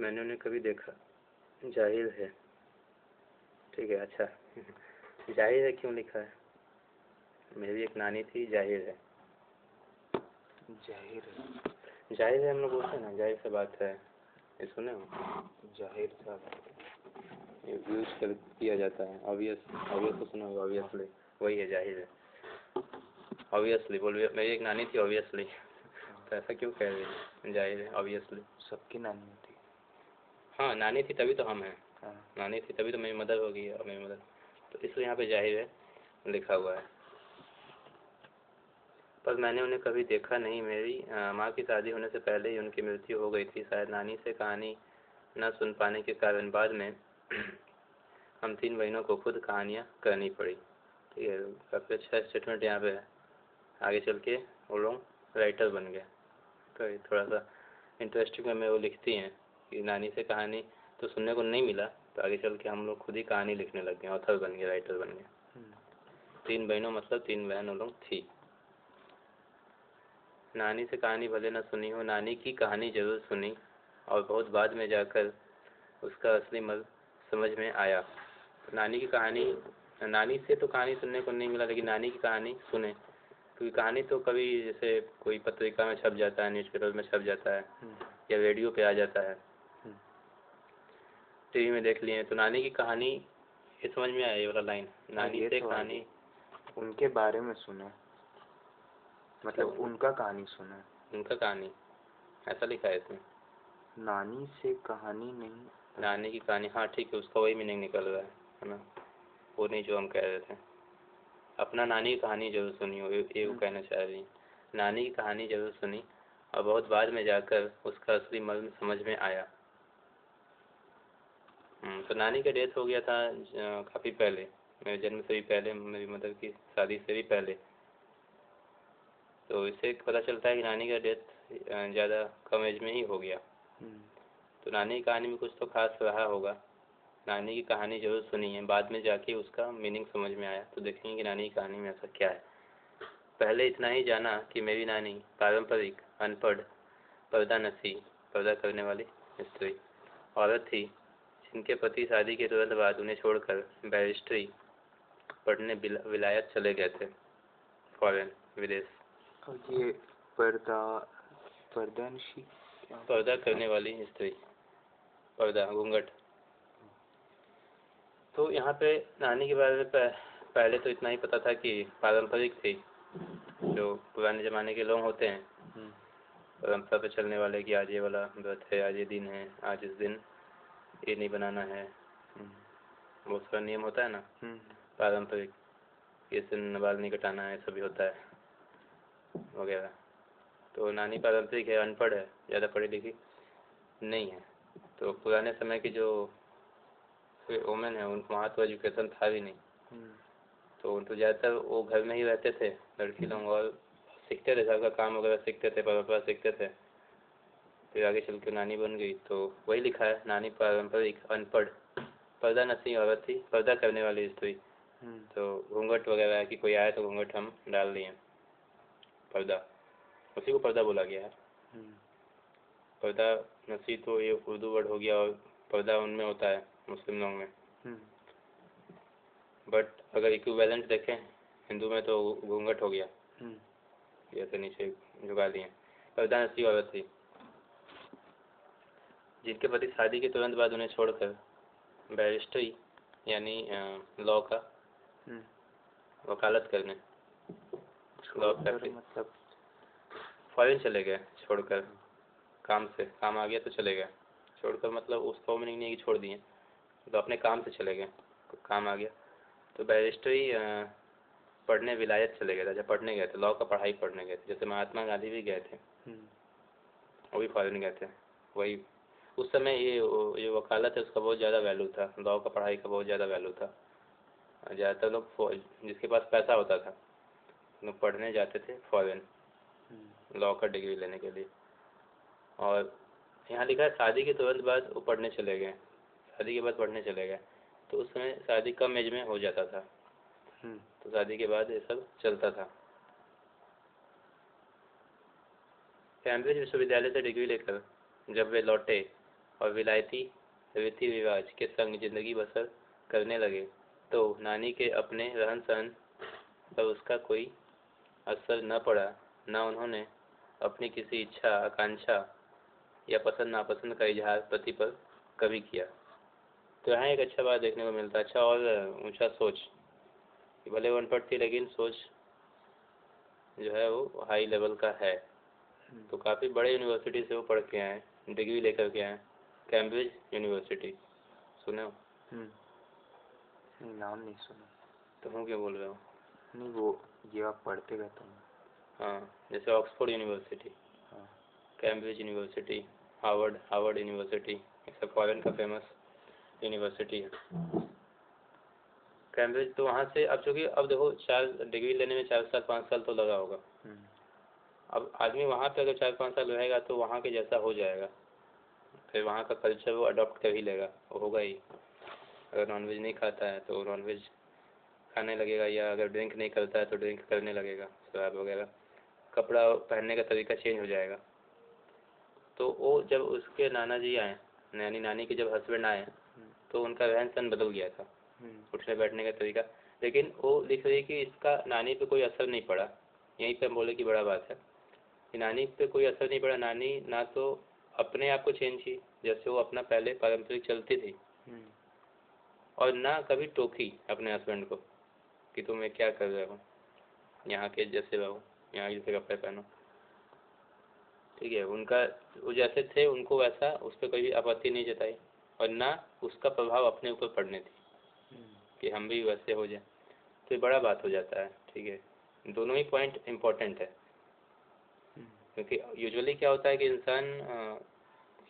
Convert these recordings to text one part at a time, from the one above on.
मैंने उन्हें कभी देखा, जाहिर है। ठीक है, अच्छा। जाहिर है क्यों लिखा है? मेरी एक नानी थी, जाहिर है। जाहिर है, जाहिर है हम लोग बोलते हैं ना, जाहिर सी बात है, ये सुने हो? जाहिर सा यूज किया जाता है। ऑब्वियस, ऑब्वियस तो सुना होगा, ऑब्वियसली वही है, जाहिर है। ऑब्वियसली बोल, मेरी एक नानी थी ऑब्वियसली। तो ऐसा क्यों कह रही है? जाहिर है, ऑब्वियसली। सबकी नानी थी। हाँ, नानी थी तभी तो हम हैं। हाँ। नानी थी तभी तो मेरी मदर होगी, और मेरी मदर, तो इसलिए यहाँ पे जाहिर है लिखा हुआ है। पर मैंने उन्हें कभी देखा नहीं। मेरी माँ की शादी होने से पहले ही उनकी मृत्यु हो गई थी। शायद नानी से कहानी न सुन पाने के कारण बाद में हम 3 बहनों को खुद कहानियाँ करनी पड़ी। ठीक है, काफ़ी अच्छा स्टेटमेंट यहाँ पे है। आगे चल के वो लोग राइटर बन गए। तो ये थोड़ा सा इंटरेस्टिंग में वो लिखती हैं कि नानी से कहानी तो सुनने को नहीं मिला, तो आगे चल के हम लोग खुद ही कहानी लिखने लग गए, ऑथर बन गए, राइटर बन गए। 3 बहनों मतलब 3 बहन वो लोग थी। नानी से कहानी भले न सुनी हो, नानी की कहानी जरूर सुनी, और बहुत बाद में जाकर उसका असली मर्म समझ में आया। नानी की कहानी, नानी से तो कहानी सुनने को नहीं मिला, लेकिन नानी की कहानी सुने, क्योंकि कहानी तो कभी जैसे कोई पत्रिका में छप जाता है, न्यूज़पेपर में छप जाता है, या रेडियो पे आ जाता है, टीवी में देख लिए। तो नानी की कहानी ये समझ में आया, ये वाला लाइन, नानी से कहानी उनके बारे में सुने, मतलब उनका कहानी सुने। उनका कहानी ऐसा लिखा है इसमें, नानी से कहानी नहीं, नानी की कहानी। हाँ ठीक है, उसका वही मीनिंग निकल रहा है ना, वो नहीं जो हम कह रहे थे। अपना नानी की कहानी जरूर सुनी हो, ये वो कहना चाह रही है। नानी की कहानी जरूर सुनी, और बहुत बाद में जाकर उसका असली मर्म समझ में आया। तो नानी का डेथ हो गया था काफ़ी पहले, मेरे जन्म से भी पहले, मेरी मदर की शादी से भी पहले। तो इससे पता चलता है कि नानी का डेथ ज़्यादा कम एज में ही हो गया। तो नानी की कहानी में कुछ तो खास रहा होगा। नानी की कहानी जरूर सुनी है, बाद में जाके उसका मीनिंग समझ में आया। तो देखेंगे कि नानी की कहानी में ऐसा क्या है। पहले इतना ही जाना कि मेरी नानी पारंपरिक, अनपढ़, पर्दानशी, पर्दा करने वाली स्त्री औरत थी, जिनके पति शादी के तुरंत बाद उन्हें छोड़कर बैरिस्ट्री पढ़ने विलायत चले गए थे, फॉरेन, विदेश। और ये पर्दानशी, पर्दा करने वाली स्त्री, पर्दा, घूंघट। तो यहाँ पे नानी के बारे में पहले तो इतना ही पता था कि पारंपरिक थी, जो पुराने ज़माने के लोग होते हैं, परंपरा पे चलने वाले, कि आज ये वाला व्रत है, आज ये दिन है, आज इस दिन ये नहीं बनाना है, बहुत सारा नियम होता है ना पारंपरिक, इस दिन बाल नहीं कटाना है, सभी होता है वगैरह। तो नानी पारंपरिक है, अनपढ़ है, ज़्यादा पढ़ी लिखी नहीं है। तो पुराने समय की जो वुमेन है, उनको वहाँ तो एजुकेशन था भी नहीं, तो ज़्यादातर वो घर में ही रहते थे लड़की लोग, और सीखते थे, घर का काम वगैरह सीखते थे, परंपरा सीखते थे। फिर आगे चल के नानी बन गई। तो वही लिखा है, नानी पारंपरिक, अनपढ़, पर्दानशी औरत थी, पर्दा करने वाली स्त्री। तो घूंघट वगैरह है कि कोई आए तो घूंघट हम डाल दिए, पर्दा, उसी को पर्दा बोला गया है। पर्दा नसी तो ये उर्दू वर्ड हो गया, और पर्दा उनमें होता है मुस्लिम लोग में। बट अगर इक्विवेलेंट देखें हिंदू में तो घूंघट हो गया, जैसे नीचे झुका दिए। पर्दानशी औरत थी, जिनके पति शादी के तुरंत बाद उन्हें छोड़कर बैरिस्ट्री यानी लॉ का वकालत करने, लॉ प्रैक्टिस, मतलब फॉरेन चले गए छोड़कर, काम से, काम आ गया तो चले गए, छोड़कर मतलब उसका मीनिंग नहीं है कि छोड़ दिए, तो अपने काम से चले गए, काम आ गया। तो बैरिस्ट्री पढ़ने विलायत चले गए थे, जब पढ़ने गए थे, लॉ का पढ़ाई पढ़ने गए थे, जैसे महात्मा गांधी भी गए थे, वो भी फॉरेन गए थे। वही उस समय ये वकालत है उसका बहुत ज़्यादा वैल्यू था, लॉ का पढ़ाई का बहुत ज़्यादा वैल्यू था। ज़्यादातर लोग जिसके पास पैसा होता था लोग पढ़ने जाते थे फॉरेन, लॉ का डिग्री लेने के लिए। और यहाँ लिखा है शादी के तुरंत बाद वो पढ़ने चले गए, शादी के बाद पढ़ने चले गए। तो उस समय शादी कम एज में हो जाता था, तो शादी के बाद ये सब चलता था। कैम्ब्रिज विश्वविद्यालय से डिग्री लेकर जब वे लौटे और विलायती रीति रिवाज के संग जिंदगी बसर करने लगे तो नानी के अपने रहन सहन पर उसका कोई असर न पड़ा, न उन्होंने अपनी किसी इच्छा आकांक्षा या पसंद नापसंद का इजहार पति पर कभी किया। तो यहाँ एक अच्छा बात देखने को मिलता है, अच्छा और ऊंचा सोच, भले वो अनपढ़ थी लेकिन सोच जो है वो हाई लेवल का है। तो काफ़ी बड़े यूनिवर्सिटी से वो पढ़ के आए, डिग्री लेकर के आए, कैम्ब्रिज यूनिवर्सिटी, सुने हो? नहीं, नाम नहीं सुना। तो हूँ क्यों बोल रहे हो? नहीं, वो ये आप पढ़ते रहते हैं। हाँ, जैसे ऑक्सफोर्ड यूनिवर्सिटी, हाँ, कैम्ब्रिज यूनिवर्सिटी, हार्वर्ड यूनिवर्सिटी, ये सब फॉरेन का फेमस यूनिवर्सिटी है। कैम्ब्रिज तो वहाँ से अब चूँकि अब देखो 4 डिग्री लेने में 4 साल 5 साल तो लगा होगा। अब आदमी वहाँ पे अगर 4-5 साल रहेगा तो वहाँ के जैसा हो जाएगा, फिर वहाँ का कल्चर वो अडॉप्ट कर ही लेगा, वो होगा ही। अगर नॉनवेज नहीं खाता है तो नॉनवेज खाने लगेगा, या अगर ड्रिंक नहीं करता है तो ड्रिंक करने लगेगा, शराब वगैरह। कपड़ा पहनने का तरीका चेंज हो जाएगा। तो वो जब उसके नाना जी आए, यानी नानी के जब हस्बैंड आए, तो उनका रहन सहन बदल गया था, उठने बैठने का तरीका। लेकिन वो लिख रही कि इसका नानी पे कोई असर नहीं पड़ा। यहीं पे हम बोले कि बड़ा बात है कि नानी पे कोई असर नहीं पड़ा। नानी ना तो अपने आप को चेंज की, जैसे वो अपना पहले पारंपरिक चलती थी, और ना कभी टोकी अपने हस्बैंड को कि तुम क्या कर रहे हो, यहाँ के जैसे रहो, यहाँ जैसे कपड़े पहनो, ठीक है। उनका वो जैसे थे उनको वैसा, उस पर कोई आपत्ति नहीं जताई, और ना उसका प्रभाव अपने ऊपर पड़ने थी कि हम भी वैसे हो जाए। तो ये बड़ा बात हो जाता है, ठीक है। दोनों ही पॉइंट इम्पोर्टेंट है, क्योंकि यूजुअली क्या होता है कि इंसान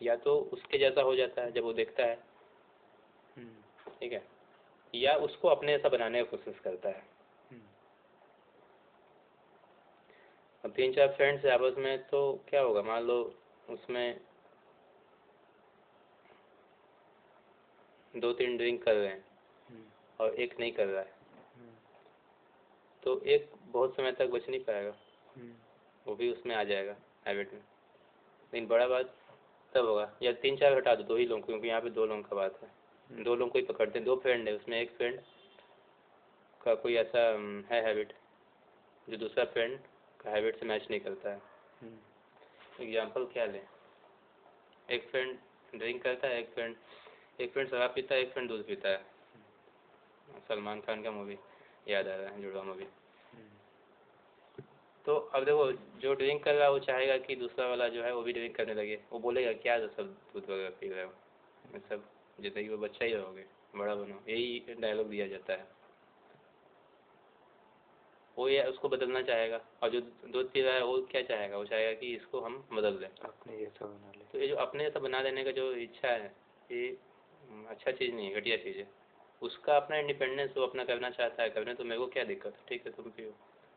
या तो उसके जैसा हो जाता है जब वो देखता है, ठीक है, या उसको अपने जैसा बनाने की कोशिश करता है। अब 3-4 फ्रेंड्स आपस में तो क्या होगा, मान लो उसमें 2-3 ड्रिंक कर रहे हैं और एक नहीं कर रहा है, तो एक बहुत समय तक बच नहीं पाएगा, वो भी उसमें आ जाएगा हैबिट में। लेकिन बड़ा बात तब होगा, या 3-4 हटा दो, 2 ही लोग, क्योंकि यहाँ पे 2 लोगों का बात है, 2 लोगों को ही पकड़ते हैं। 2 फ्रेंड है, उसमें एक फ्रेंड का कोई ऐसा है हैबिट जो दूसरा फ्रेंड का हैबिट से मैच नहीं करता है। एग्जाम्पल क्या लें, एक फ्रेंड ड्रिंक करता है, एक फ्रेंड शराब पीता है, एक फ्रेंड दूध पीता है। सलमान खान का मूवी याद आ रहा है, जुड़वा मूवी। तो अब देखो, जो ड्रिंक कर रहा है वो चाहेगा कि दूसरा वाला जो है वो भी ड्रिंक करने लगे। वो बोलेगा क्या जो सब दूध वगैरह पी रहे हो, सब जिंदगी में बच्चा ही रहोगे, बड़ा बनो, यही डायलॉग दिया जाता है। वो ये उसको बदलना चाहेगा, और जो दूध पी रहा है वो क्या चाहेगा, वो चाहेगा कि इसको हम बदल दें, अपने जैसा बना ले। तो ये जो अपने जैसा बना देने का जो इच्छा है, ये अच्छा चीज़ नहीं है, घटिया चीज़ है। उसका अपना इंडिपेंडेंस वो अपना करना चाहता है, करने तो मेरे को क्या दिक्कत है, ठीक है तुम पियो,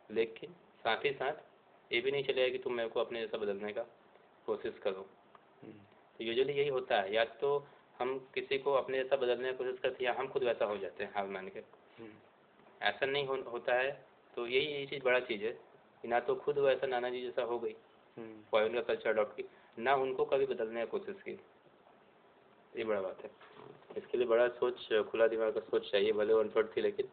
लेकिन साथ ही साथ ये भी नहीं चलेगा कि तुम मेरे को अपने जैसा बदलने का कोशिश करो। तो यूजुअली यही होता है, या तो हम किसी को अपने जैसा बदलने की कोशिश करते हैं, या हम खुद वैसा हो जाते हैं हार मान के। ऐसा नहीं होता है, तो यही चीज़ बड़ा चीज़ है कि ना तो खुद वैसा नाना जी जैसा हो गई, फॉरेन का कल्चर अडॉप्ट की, ना उनको कभी बदलने की कोशिश की। ये बड़ा बात है। इसके लिए बड़ा सोच, खुला दिमाग का सोच चाहिए, भले वो अनपढ़ थी लेकिन।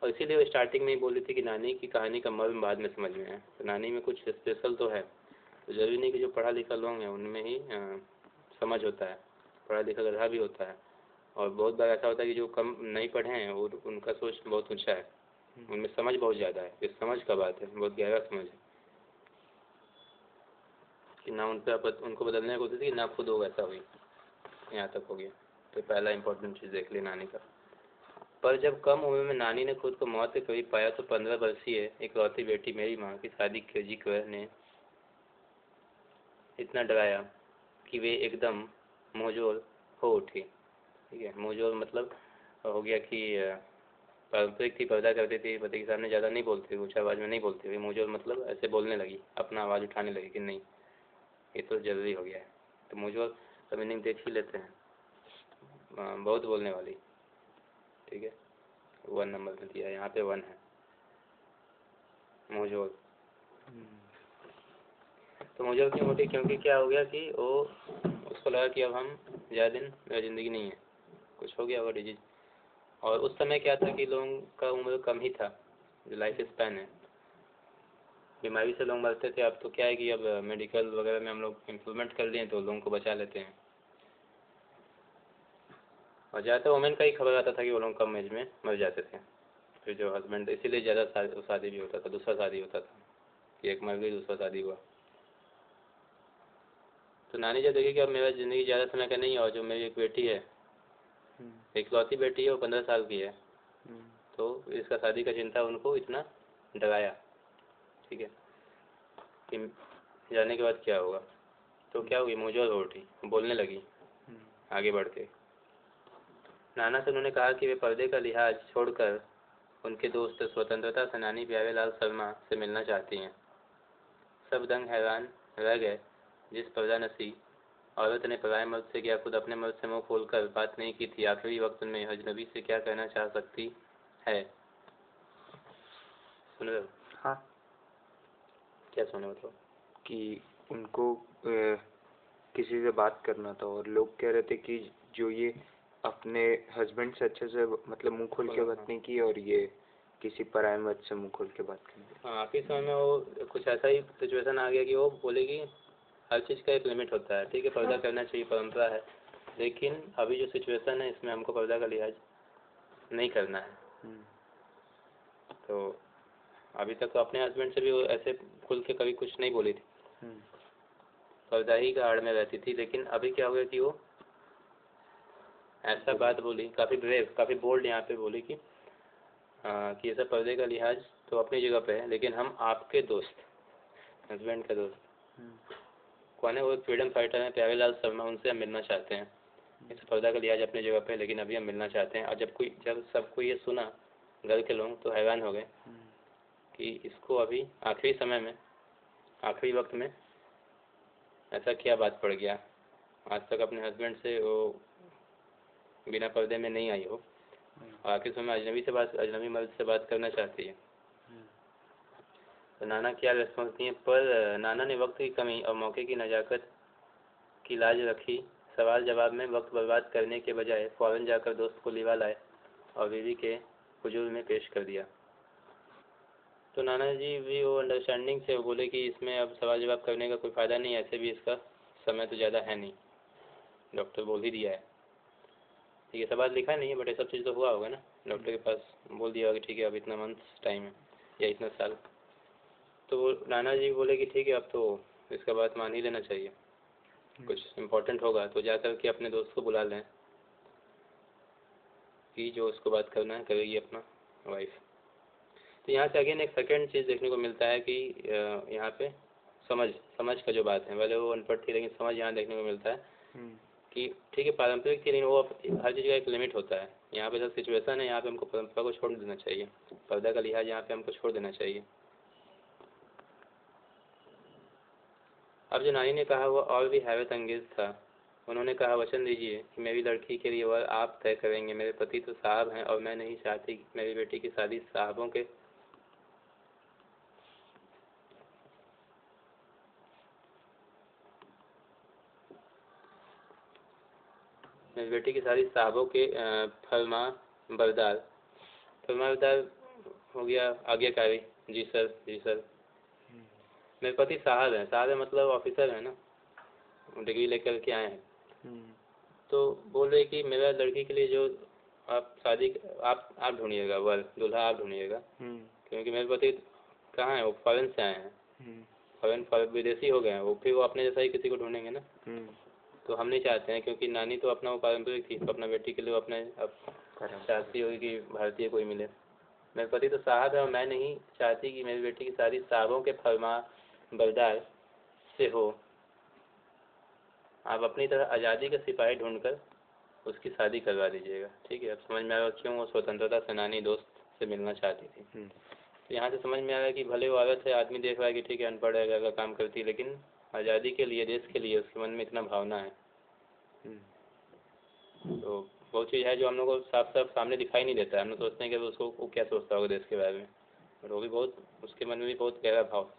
और इसीलिए वो स्टार्टिंग में ही बोली थी कि नानी की कहानी का मर्म बाद में समझ में आया। तो नानी में कुछ स्पेशल तो है, तो जरूरी नहीं कि जो पढ़ा लिखा लोग हैं उनमें ही समझ होता है, पढ़ा लिखा गधा भी होता है। और बहुत बार ऐसा होता है कि जो कम नहीं पढ़े हैं वो उनका सोच बहुत ऊँचा है, उनमें समझ बहुत ज़्यादा है। इस समझ का बात है, बहुत गहरा समझ है कि ना उन पर उनको बदलने की कोशिश की, ना खुद हो वैसा हुई, यहाँ तक हो गया। तो पहला इम्पोर्टेंट चीज़ देख ली नानी का। पर जब कम उम्र में नानी ने खुद को मौत के करीब पाया तो 15 वर्षीय इकलौती बेटी मेरी माँ की शादी खोजी कर ने इतना डराया कि वे एकदम मुँहजोर हो उठी। ठीक है, मुँहजोर मतलब हो गया कि पारंपरिक थी, पर्दा करती थी, पति के सामने ज़्यादा नहीं बोलती थी, ऊँची आवाज़ में नहीं बोलती थी। मुँहजोर मतलब ऐसे बोलने लगी, अपना आवाज़ उठाने लगी कि नहीं ये तो ज़रूरी हो गया है। तो मुँहजोर का मीनिंग देख ही लेते हैं, बहुत बोलने वाली, ठीक है। 1 नंबर में दिया, यहाँ पे 1 है, मुँहजोर। तो मुँहजोर क्यों उठी, क्योंकि क्या हो गया कि वो उसको लगा कि अब हम ज़्यादा दिन मेरा ज़िंदगी नहीं है, कुछ हो गया होगा डिजीज। और उस समय क्या था कि लोगों का उम्र कम ही था, जो लाइफ स्पैन है, बीमारी से लोग मरते थे। अब तो क्या है कि अब मेडिकल वगैरह में हम लोग इम्प्रूवमेंट कर लिए तो लोगों को बचा लेते हैं। और ज़्यादातर वुमेन का ही खबर आता था कि वो लोग कम एज में मर जाते थे, फिर जो हस्बैंड, इसीलिए ज़्यादा शादी भी होता था, दूसरा शादी होता था कि एक मर गई दूसरा शादी हुआ। तो नानी जब देखी कि अब मेरा ज़िंदगी ज़्यादा समय का नहीं है और जो मेरी एक बेटी है, इकलौती बेटी है, वो 15 साल की है, तो इसका शादी का चिंता उनको इतना डराया, ठीक है, कि जाने के बाद क्या होगा। तो क्या हुई, मुझे हो उठी, बोलने लगी आगे बढ़ के। नाना से उन्होंने कहा कि वे पर्दे का लिहाज छोड़कर उनके दोस्त स्वतंत्रता सेनानी प्यारेलाल शर्मा से मिलना चाहती हैं। सब दंग हैरान रह गए। जिस पर्दानशी औरत ने पराये मर्द से क्या खुद अपने मर्द से मुँह खोलकर बात नहीं की थी, आखिरी वक्त में अजनबी से क्या कहना चाह सकती है। सुन रहे हो? हाँ। क्या सुने मतलब? कि उनको किसी से बात करना था और लोग कह रहे थे कि जो ये अपने हस्बैंड से अच्छे से मतलब मुंह खोल के बात नहीं की और ये किसी पराये मर्द से मुंह खोल के बात करनी। हाँ, आखिरी समय में वो कुछ ऐसा ही सिचुएशन आ गया कि वो बोलेगी हर चीज़ का एक लिमिट होता है, ठीक है, पर्दा करना चाहिए, परंपरा है, लेकिन अभी जो सिचुएशन है इसमें हमको पर्दा का लिहाज नहीं करना है। तो अभी तक तो अपने हस्बैंड से भी वो ऐसे खुल के कभी कुछ नहीं बोली थी, पर्दा ही का आड़ में रहती थी। लेकिन अभी क्या हुआ कि वो ऐसा बात बोली, काफ़ी ब्रेव, काफ़ी बोल्ड यहाँ पे बोली कि ये सब पर्दे का लिहाज तो अपनी जगह पे है, लेकिन हम आपके दोस्त, हस्बैंड का दोस्त कौन है, वो फ्रीडम फाइटर हैं प्यारेलाल शर्मा, उनसे हम मिलना चाहते हैं। इस पर्दा का लिहाज अपनी जगह पे, लेकिन अभी हम मिलना चाहते हैं। और जब सबको ये सुना घर के लोग तो हैरान हो गए कि इसको अभी आखिरी समय में, आखिरी वक्त में ऐसा क्या बात पड़ गया। आज तक अपने हस्बैंड से वो बिना पर्दे में नहीं आई हो, और आखिर समय अजनबी मर्द से बात करना चाहती है। तो नाना क्या रिस्पॉन्स दिए, पर नाना ने वक्त की कमी और मौके की नज़ाकत की लाज रखी। सवाल जवाब में वक्त बर्बाद करने के बजाय फ़ौरन जाकर दोस्त को लिवा लाए और बीवी के हुजूर में पेश कर दिया। तो नाना जी भी वो अंडरस्टैंडिंग से बोले कि इसमें अब सवाल जवाब करने का कोई फ़ायदा नहीं है, ऐसे भी इसका समय तो ज़्यादा है नहीं, डॉक्टर बोल ही दिया है। ठीक है, सवाल लिखा नहीं है बट ये सब चीज़ तो हुआ होगा ना, डॉक्टर के पास बोल दिया होगा कि ठीक है अब इतना मंथ्स टाइम है या इतना साल। तो वो नाना जी बोले कि ठीक है अब तो इसका बात मान ही लेना चाहिए, कुछ इम्पोर्टेंट होगा तो जाकर के अपने दोस्त को बुला लें कि जो उसको बात करना है करेगी अपना वाइफ। तो यहाँ से अगेन एक सेकेंड चीज़ देखने को मिलता है कि यहाँ पे समझ का जो बात है, भले वो अनपढ़ थी लेकिन समझ यहाँ देखने को मिलता है कि ठीक है पारंपरिक थी लेकिन वो हर चीज़ का एक लिमिट होता है। यहाँ पे जो सिचुएशन है यहाँ पे हमको परंपरा को छोड़ देना चाहिए, पर्दा का लिहाज यहाँ पे हमको छोड़ देना चाहिए। अब जो नानी ने कहा वो और भी हैरत अंगेज था। उन्होंने कहा वचन दीजिए कि मेरी लड़की के लिए वह आप तय करेंगे, मेरे पति तो साहब हैं और मैं नहीं चाहती कि मेरी बेटी की शादी साहबों के फरमा बरदार हो गया आज्ञाकारी। जी सर, जी सर। मेरे पति साहब हैं, साहब है मतलब ऑफिसर है ना, डिग्री लेकर के आए हैं। तो बोल रहे कि मेरा लड़की के लिए जो आप शादी आप ढूंढिएगा, वर दूल्हा आप ढूंढिएगा, क्योंकि मेरे पति कहाँ है, वो फॉरेन से आए हैं, फॉरेन विदेशी हो गए हैं वो, फिर वो अपने जैसा ही किसी को ढूंढेंगे ना। तो हम नहीं चाहते हैं, क्योंकि नानी तो अपना वो पारंपरिक थी, तो अपना बेटी के लिए वो अपने अब चाहती होगी कि भारतीय कोई मिले। मेरे पति तो साहब है और मैं नहीं चाहती कि मेरी बेटी की शादी साहबों के फरमा बरदार से हो। आप अपनी तरह आज़ादी के सिपाही ढूंढकर उसकी शादी करवा दीजिएगा। ठीक है, अब समझ में आया क्यों वो स्वतंत्रता सेनानी दोस्त से मिलना चाहती थी। तो यहाँ से समझ में आ रहा है कि भले वो औरत है, आदमी देख रहा है कि ठीक है अनपढ़ है, घर का काम करती है, लेकिन आज़ादी के लिए, देश के लिए उसके मन में इतना भावना है। तो वो चीज़ है जो हम लोग को साफ साफ सामने दिखाई नहीं देता है। हम लोग सोचते हैं कि उसको वो क्या सोचता होगा देश के बारे में, और वो भी बहुत, उसके मन में भी बहुत गहरा भाव।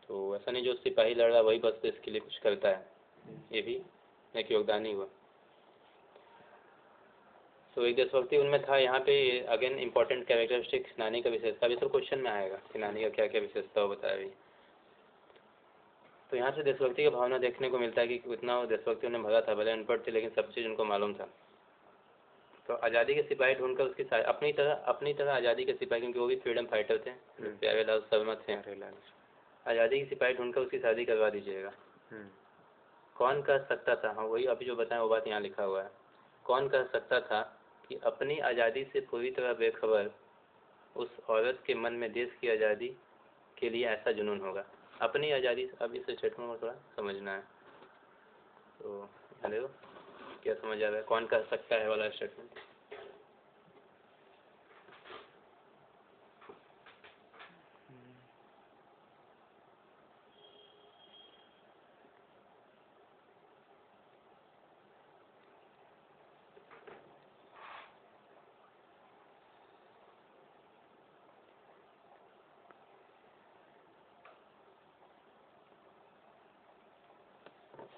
तो ऐसा नहीं जो सिपाही लड़ रहा वही बस देश के लिए कुछ करता है, ये भी एक योगदान ही हुआ। तो एक देशभक्ति उनमें था। यहाँ पे अगेन इम्पोर्टेंट कैरेक्टरिस्टिक नानी का विशेषता भी तो क्वेश्चन में आएगा कि नानी का क्या क्या विशेषता हो बताया भी। तो यहाँ से देशभक्ति की भावना देखने को मिलता है कि कितना वो देशभक्ति उन्हें भरा था। भले अनपढ़ थे लेकिन सब चीज़ उनको मालूम था। तो आज़ादी के सिपाही ढूंढकर उसकी अपनी तरह आज़ादी के सिपाही, क्योंकि वो भी फ्रीडम फाइटर थे, प्यारेलाल शर्मा थे। आज़ादी के सिपाही ढूंढकर उसकी शादी करवा दीजिएगा। कौन कह सकता था, हाँ वही अभी जो बताएं वो बात यहाँ लिखा हुआ है, कौन कह सकता था कि अपनी आज़ादी से पूरी तरह बेखबर उस औरत के मन में देश की आज़ादी के लिए ऐसा जुनून होगा। अपनी आज़ादी, अब इस स्टेटमेंट में थोड़ा समझना है। तो देखो क्या समझ आ रहा है, कौन कह सकता है वाला स्टेटमेंट।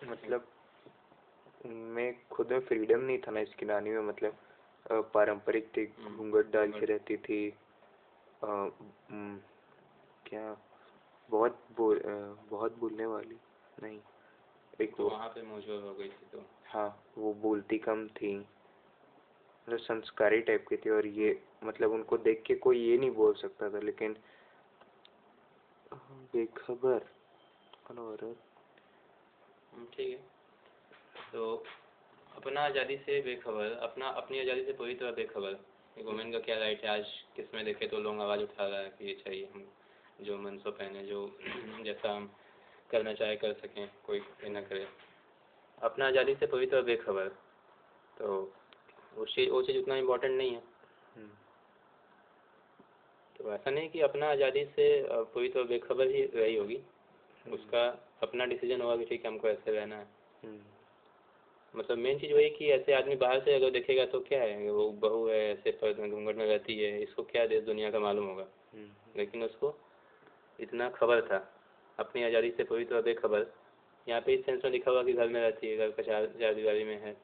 मतलब उनमें खुद में फ्रीडम नहीं था ना इसकी नानी में, मतलब पारंपरिक थी, घूंघट डाल के रहती थी, क्या बहुत बोलने वाली नहीं, एक तो वहाँ पे मौजूद हो गई थी। तो हाँ वो बोलती कम थी, मतलब संस्कारी टाइप की थी। और ये मतलब उनको देख के कोई ये नहीं बोल सकता था, लेकिन बेखबर औरत, ठीक है। तो अपना आज़ादी से बेखबर, अपनी आज़ादी से पूरी तरह बेखबर, वुमेन का क्या राइट है। आज किस में देखे तो लोग आवाज़ उठा रहा है कि ये चाहिए, हम जो मन सो पहने, जो जैसा हम करना चाहे कर सकें, कोई ये ना करे। अपना आज़ादी से पूरी तरह बेखबर, तो वो चीज़ उतना इम्पोर्टेंट नहीं है। तो ऐसा नहीं कि अपना आज़ादी से पूरी तरह बेखबर ही रही होगी, उसका अपना डिसीजन होगा कि ठीक है हमको ऐसे रहना है। मतलब मेन चीज़ वही कि ऐसे आदमी बाहर से अगर देखेगा तो क्या है, वो बहू है, ऐसे घूंघट में रहती है, इसको क्या देश दुनिया का मालूम होगा। लेकिन उसको इतना खबर था, अपनी आज़ादी से पूरी तरह बेखबर। यहाँ पे इस सेंस में लिखा हुआ कि घर में रहती है, घर का चार दीवारी में है।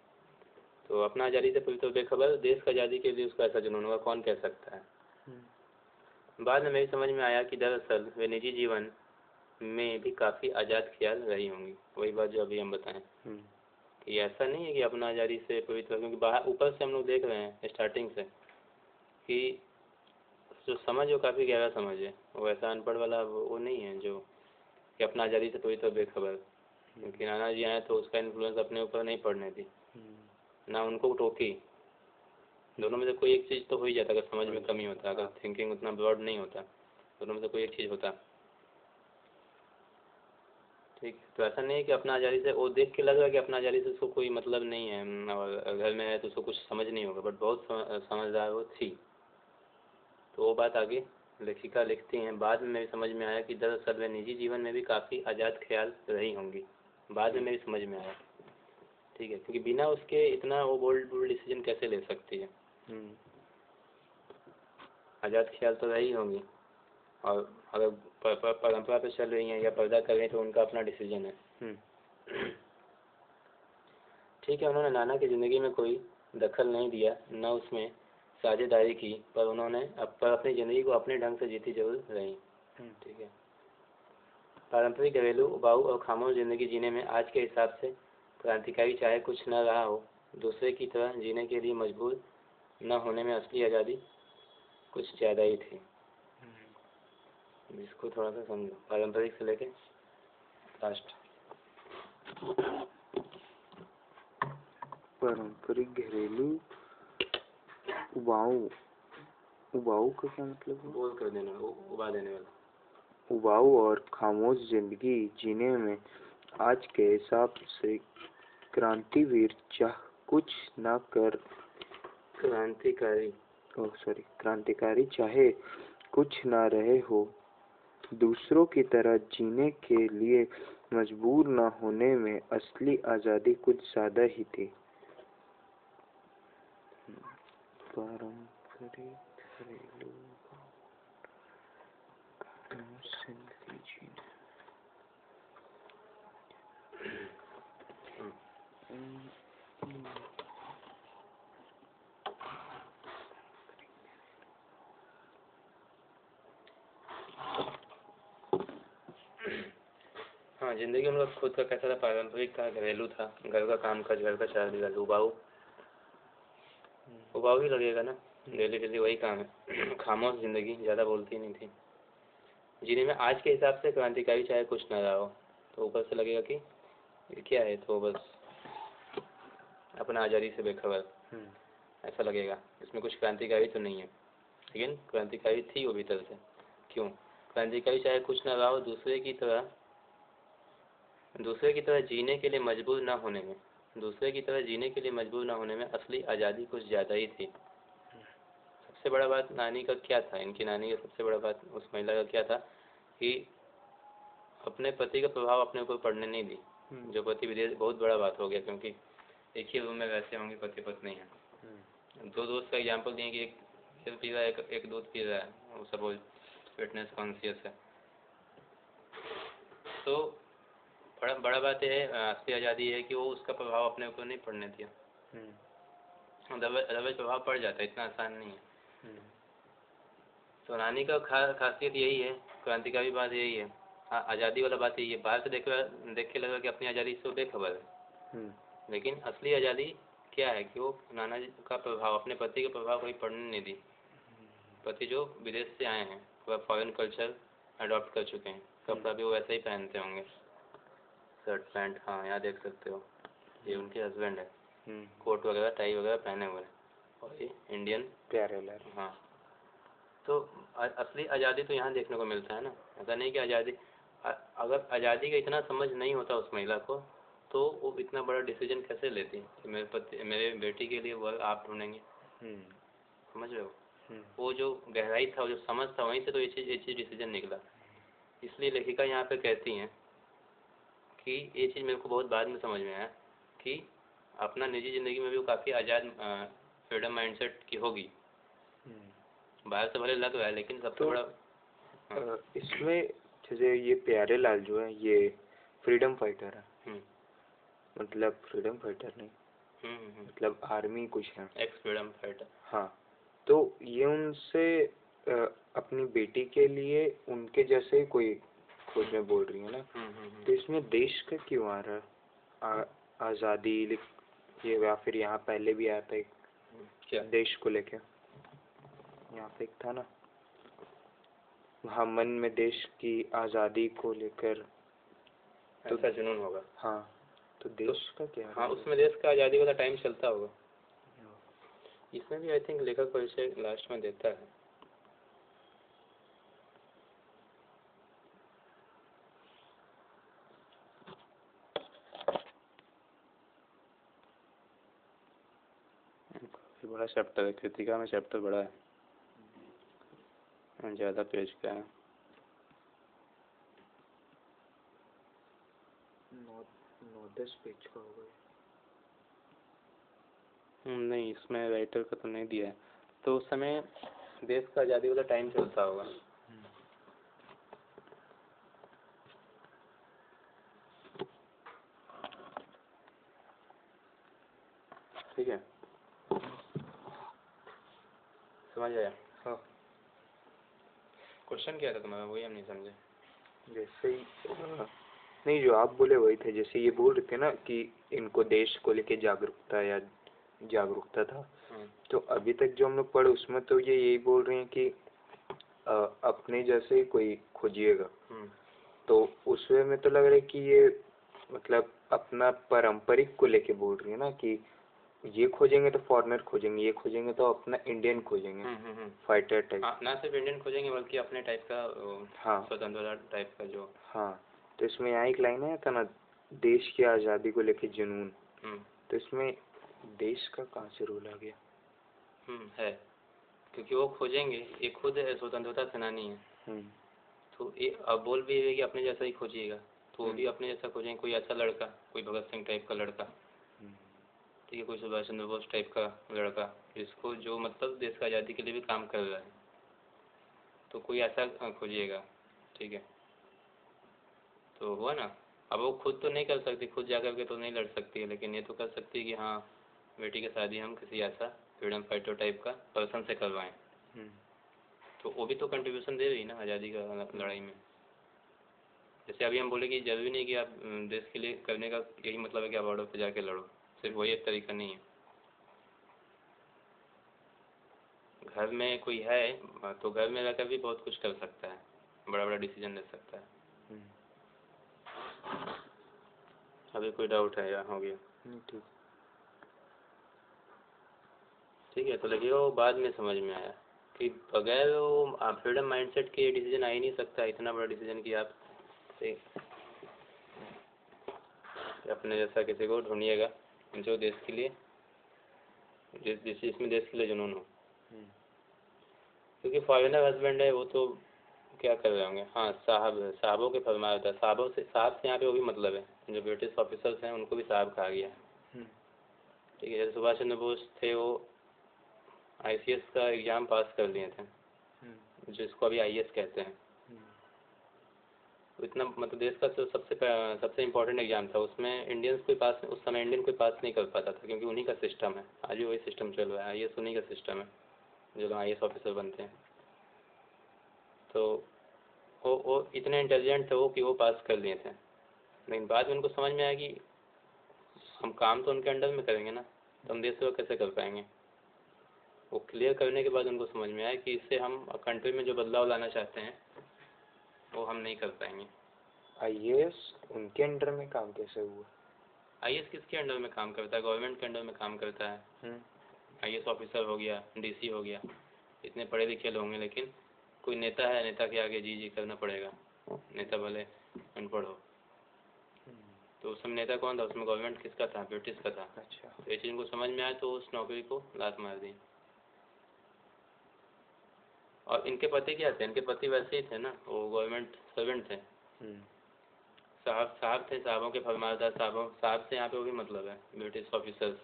तो अपना आज़ादी से पूरी तरह बेखबर, देश का आज़ादी के लिए उसको ऐसा जुनून होगा, कौन कह सकता है। बाद में मेरी समझ में आया कि दरअसल वे निजी जीवन में भी काफ़ी आज़ाद ख्याल रही होंगी। वही बात जो अभी हम बताएं कि ऐसा नहीं है कि अपना आज़ादी से पूरी तरह, क्योंकि बाहर ऊपर से हम लोग देख रहे हैं स्टार्टिंग से कि जो समझ वो काफ़ी गहरा समझ है, वो ऐसा अनपढ़ वाला वो नहीं है जो कि अपना आज़ादी से पूरी तरह बेखबर। क्योंकि नाना जी आए तो उसका इन्फ्लुएंस अपने ऊपर नहीं पड़ने दी, ना उनको टोकी। दोनों में से कोई एक चीज़ तो हो ही जाता, अगर समझ में कमी होता, अगर थिंकिंग उतना ब्रॉड नहीं होता, दोनों में से कोई एक चीज़ होता। ठीक, तो ऐसा नहीं है कि अपना आज़ादी से, वो देख के लग रहा है कि अपना आज़ादी से उसको कोई मतलब नहीं है और घर में है तो उसको कुछ समझ नहीं होगा, बट बहुत समझदार वो थी। तो वो बात आगे लेखिका लिखती हैं, बाद में मेरी समझ में आया कि दरअसल वे निजी जीवन में भी काफ़ी आज़ाद ख्याल रही होंगी। बाद में मेरी समझ में आया, ठीक है, क्योंकि बिना उसके इतना वो बोल्ड डिसीजन कैसे ले सकती है। आज़ाद ख्याल तो रही होंगी, और अगर परंपरा पे चल रही हैं या पर्दा कर रही हैं तो उनका अपना डिसीजन है। ठीक है, उन्होंने नाना की ज़िंदगी में कोई दखल नहीं दिया, न उसमें साझेदारी की, पर उन्होंने अपनी ज़िंदगी को अपने ढंग से जीती जरूर रही। ठीक है, पारंपरिक घरेलू उबाऊ और खामोश ज़िंदगी जीने में आज के हिसाब से क्रांतिकारी चाहे कुछ न रहा हो, दूसरे की तरह जीने के लिए मजबूर न होने में असली आज़ादी कुछ ज़्यादा ही थी। इसको थोड़ा सा समझो, पारंपरिक से लेके लास्ट। पारंपरिक घरेलू उबाऊ का क्या मतलब है? बोल कर देने वाला, उबा देने वाला। उबाऊ और खामोश जिंदगी जीने में आज के हिसाब से क्रांतिवीर चाह कुछ न कर क्रांतिकारी चाहे कुछ न रहे हो, दूसरों की तरह जीने के लिए मजबूर न होने में असली आज़ादी कुछ ज़्यादा ही थी। पारंपरिक घरेलू हाँ, ज़िंदगी उनका खुद का कैसा था, पारंपरिक था, घरेलू था, घर का काम काज, घर का चाल उबाऊ उबाऊ ही लगेगा ना, डेली डेली वही काम है। खामोश ज़िंदगी, ज़्यादा बोलती नहीं थी। जीने में आज के हिसाब से क्रांतिकारी चाहे कुछ ना रहा हो, तो ऊपर से लगेगा कि ये क्या है, तो बस अपना आज़ादी से बेखबर, ऐसा लगेगा। इसमें कुछ क्रांतिकारी तो नहीं है, लेकिन क्रांतिकारी थी वो भीतर से। क्यों? क्रांतिकारी चाहे कुछ ना रहा हो, दूसरे की तरह जीने के लिए मजबूर ना होने में, दूसरे की तरह जीने के लिए मजबूर ना होने में असली आज़ादी कुछ ज़्यादा ही थी। सबसे बड़ा बात नानी का क्या था, इनकी नानी का सबसे बड़ा बात उस महिला का क्या था कि अपने पति का प्रभाव अपने ऊपर पड़ने नहीं दी। जो पति विदेश, बहुत बड़ा बात हो गया, क्योंकि एक ही रूम में वैसे होंगे पति पत्नी है। दो दोस्त का एग्जाम्पल दिए कि एक पी रहा है, एक दूध पी रहा है, वो सपोज फिटनेस कॉन्शियस है। तो बड़ा बात यह है, असली आज़ादी है कि वो उसका प्रभाव अपने ऊपर नहीं पड़ने दिया। अदरवाइज प्रभाव पड़ जाता है, इतना आसान नहीं है। तो नानी का खासियत यही है, क्रांतिकारी बात यही है, आज़ादी वाला बात यही है। बाहर से देख के लगा कि अपनी आज़ादी से बेखबर है, लेकिन असली आज़ादी क्या है कि वो नाना जी का प्रभाव, अपने पति का प्रभाव कहीं पड़ने नहीं दी। पति जो विदेश से आए हैं, वह फॉरेन कल्चर अडॉप्ट कर चुके हैं, कपड़ा भी वो वैसे ही पहनते होंगे, शर्ट पैंट। हाँ, यहाँ देख सकते हो, ये उनके हस्बैंड है, कोट वगैरह टाई वगैरह पहने हुए हैं, और ये इंडियन प्यारेलाल। हाँ, तो असली आज़ादी तो यहाँ देखने को मिलता है ना। ऐसा नहीं कि आज़ादी, अगर आज़ादी का इतना समझ नहीं होता उस महिला को, तो वो इतना बड़ा डिसीजन कैसे लेती कि मेरे बेटी के लिए वर्क आप ढूंढेंगे। समझ रहे हो? वो जो गहराई था, वो जो समझ था, वहीं से तो ये चीज़ डिसीजन निकला। इसलिए लेखिका यहाँ पे कहती हैं कि ये चीज़ मेरे को बहुत बाद में समझ में आया कि अपना निजी ज़िंदगी में भी वो काफ़ी आज़ाद, फ्रीडम माइंडसेट की होगी। बाहर से भले लग रहा है, लेकिन सबसे बड़ा इसमें जैसे ये प्यारेलाल जो है, ये फ्रीडम फाइटर है। मतलब फ्रीडम फाइटर नहीं, मतलब आर्मी कुछ है, एक्स फ्रीडम फाइटर। हाँ, तो ये उनसे अपनी बेटी के लिए उनके जैसे ही कोई खोजने बोल रही है ना। तो इसमें देश का क्यों आ रहा है, आज़ादी ये, या फिर यहाँ पहले भी आया था एक, क्या देश को लेके यहाँ पे एक था ना, हाँ, मन में देश की आज़ादी को लेकर तो ऐसा जुनून होगा। हाँ, तो देश का क्या? हाँ, उसमें देश का आज़ादी वाला टाइम चलता होगा। इसमें भी आई थिंक लेखक परिचय लास्ट में देता है। काफी बड़ा चैप्टर है, कृतिका में चैप्टर बड़ा है, ज़्यादा पेज का है। 9-10 पेज का होगा। नहीं, इसमें राइटर का तो नहीं दिया है। तो उस समय देश का आज़ादी वाला टाइम चलता होगा। ठीक है, समझ आया? हाँ। क्वेश्चन क्या था तुम्हारा, वही हम नहीं समझे। जैसे ही नहीं, जो आप बोले वही थे। जैसे ये बोल रहे थे ना कि इनको देश को लेके जागरूकता था, तो अभी तक जो हम लोग पढ़े उसमें तो ये यही बोल रहे हैं कि अपने जैसे कोई खोजिएगा। तो उस वे में तो लग रहा है कि ये मतलब अपना पारंपरिक को लेके बोल रही है ना, कि ये खोजेंगे तो फॉरेनर खोजेंगे, ये खोजेंगे तो अपना इंडियन खोजेंगे, फाइटर टाइप। ना सिर्फ इंडियन खोजेंगे बल्कि अपने टाइप का, हाँ, स्वतंत्रता टाइप का जो। हाँ, तो इसमें यहाँ एक लाइन है था ना, देश की आज़ादी को लेके जुनून। तो इसमें देश का कहाँ से रोल आ गया? है, क्योंकि वो खोजेंगे, ये खुद स्वतंत्रता सेनानी है। तो ये अब बोल भी है कि अपने जैसा ही खोजिएगा, तो वो भी अपने जैसा खोजेंगे, कोई अच्छा लड़का, कोई भगत सिंह टाइप का लड़का, ठीक है, कोई सुभाष चंद्र बोस टाइप का लड़का, जिसको जो मतलब देश का आज़ादी के लिए भी काम कर रहा है, तो कोई ऐसा खोजिएगा। ठीक है, तो हुआ ना, अब वो खुद तो नहीं कर सकती, खुद जा करके तो नहीं लड़ सकती है, लेकिन ये तो कर सकती है कि हाँ बेटी की शादी हम किसी ऐसा फ्रीडम फाइटर टाइप का पर्सन से करवाएं। तो वो भी तो कंट्रीब्यूशन दे रही है ना आज़ादी का लड़ाई में। जैसे अभी हम बोले कि जरूरी नहीं कि आप देश के लिए करने का यही मतलब है कि आप बॉर्डर पे जाके लड़ो, सिर्फ वही एक तरीका नहीं है। घर में कोई है तो घर में रहकर भी बहुत कुछ कर सकता है, बड़ा बड़ा डिसीजन ले सकता है। अभी कोई डाउट है या हो गया? ठीक ठीक है, तो लगेगा वो बाद में समझ में आया कि बगैर वो फ्रीडम माइंडसेट के डिसीजन आ ही नहीं सकता, इतना बड़ा डिसीजन कि आप अपने जैसा किसी को ढूंढिएगा जो देश के लिए जिसमें देश के लिए जुनून हो। क्योंकि फॉरेनर हस्बैंड है वो तो क्या कर रहे होंगे, हाँ साहब है, साहबों के फरमाया था, साहब से यहाँ पे वो भी मतलब है, जो ब्रिटिश ऑफिसर्स हैं उनको भी साहब कहा गया है। ठीक है, जैसे सुभाष चंद्र बोस थे वो ICS का एग्ज़ाम पास कर लिए थे, जिसको अभी IAS कहते हैं। इतना मतलब देश का तो सबसे इम्पोर्टेंट एग्ज़ाम था, उसमें इंडियंस कोई पास उस समय इंडियन कोई पास नहीं कर पाता था, क्योंकि उन्हीं का सिस्टम है, आज भी वही सिस्टम चल रहा है, IAS उन्हीं का सिस्टम है जो लोग IAS ऑफिसर बनते हैं। तो वो इतने इंटेलिजेंट थे वो कि वो पास कर लिए थे, लेकिन बाद में उनको समझ में आया कि हम काम तो उनके अंडर में करेंगे ना, तो हम देश सेवा कैसे कर पाएंगे। वो क्लियर करने के बाद उनको समझ में आया कि इससे हम कंट्री में जो बदलाव लाना चाहते हैं वो हम नहीं कर पाएंगे। IAS उनके अंडर में काम कैसे हुआ? IAS किसके अंडर में काम करता है? गवर्नमेंट के अंडर में काम करता है। IAS ऑफिसर हो गया, DC हो गया, इतने पढ़े लिखे लोग हैं, लेकिन कोई नेता है, नेता के आगे जी जी करना पड़ेगा, नेता भले अनपढ़ हो। तो उस समय नेता कौन था? उसमें गवर्नमेंट किसका था? ब्रिटिश का था। अच्छा। तो ये चीज़ उनको समझ में आया तो उस नौकरी को लात मार दी। और इनके पति क्या थे? इनके पति वैसे ही थे ना, वो गवर्नमेंट सर्वेंट थे, साहब थे, साहबों के फरमानदार, साहब से यहाँ पे वो भी मतलब है ब्रिटिश ऑफिसर्स।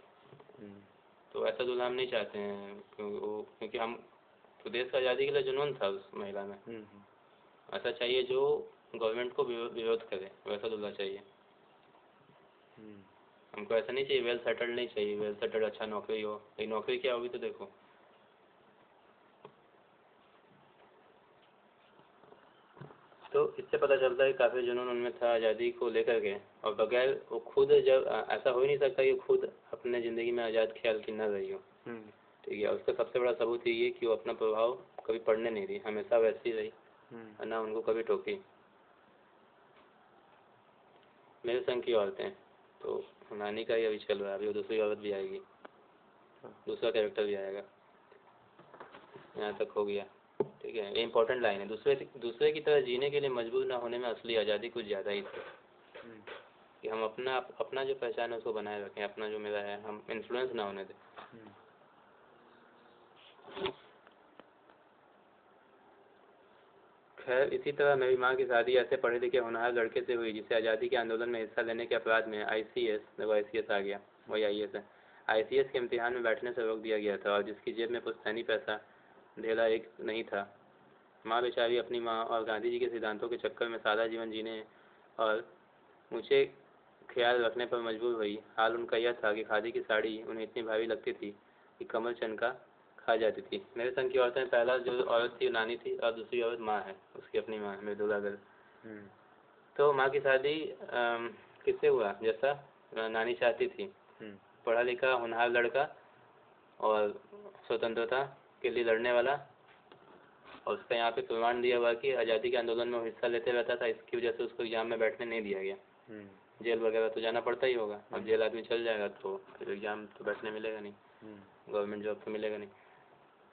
तो ऐसा दूल्हा हम नहीं चाहते हैं, क्योंकि हम तो देश का आज़ादी के लिए जुनून था उस महिला में। ऐसा चाहिए जो गवर्नमेंट को विरोध करे, वैसा दूल्हा चाहिए हमको। ऐसा नहीं चाहिए वेल सेटल्ड, नहीं चाहिए वेल सेटल्ड, अच्छा नौकरी हो, ये नौकरी क्या होगी तो देखो। तो इससे पता चलता है काफ़ी जुनून उनमें था आज़ादी को लेकर के, और बगैर वो खुद जब ऐसा हो ही नहीं सकता कि खुद अपने ज़िंदगी में आज़ाद ख्याल की न रही हो। ठीक है, उसका सबसे बड़ा सबूत ये कि वो अपना प्रभाव कभी पड़ने नहीं दी, हमेशा वैसी रही, और ना उनको कभी टोकी। मेरे संग की औरतें, तो नानी का ही अभी चल रहा है, अभी वो दूसरी औरत भी आएगी, दूसरा कैरेक्टर भी आएगा, यहाँ तक हो गया। ठीक है, ये इंपॉर्टेंट लाइन है। दूसरे की तरह जीने के लिए मजबूर ना होने में असली आज़ादी कुछ ज़्यादा ही थी, कि हम अपना जो पहचान है उसको बनाए रखें, अपना जो मेरा है हम इन्फ्लुएंस ना होने दें। खैर इसी तरह मेरी माँ की शादी ऐसे पढ़े लिखे होनहार लड़के से हुई जिसे आज़ादी के आंदोलन में हिस्सा लेने के अपराध में ICS आ गया, वही IAS है, ICS के इम्तिहान में बैठने से रोक दिया गया था, और जिसकी जेब में पुश्तैनी पैसा ढेला एक नहीं था। माँ बेचारी अपनी माँ और गांधी जी के सिद्धांतों के चक्कर में सादा जीवन जीने और मुझे ख्याल रखने पर मजबूर हुई। हाल उनका यह था कि खादी की साड़ी उन्हें इतनी भारी लगती थी कि कमर चनका खा जाती थी। मेरे संग की औरतें, पहला जो औरत थी नानी थी, और दूसरी औरत माँ है, उसकी अपनी माँ है मृदुला गर्ग। तो माँ की शादी किससे हुआ? जैसा नानी चाहती थी, पढ़ा लिखा होनहार लड़का और स्वतंत्रता के लिए लड़ने वाला, और उसका यहाँ पे प्रमाण दिया हुआ कि आज़ादी के आंदोलन में वो हिस्सा लेते रहता था, इसकी वजह से उसको एग्जाम में बैठने नहीं दिया गया। जेल वगैरह तो जाना पड़ता ही होगा, अब जेल आदमी चल जाएगा तो फिर एग्जाम तो बैठने मिलेगा नहीं, गवर्नमेंट जॉब तो मिलेगा नहीं।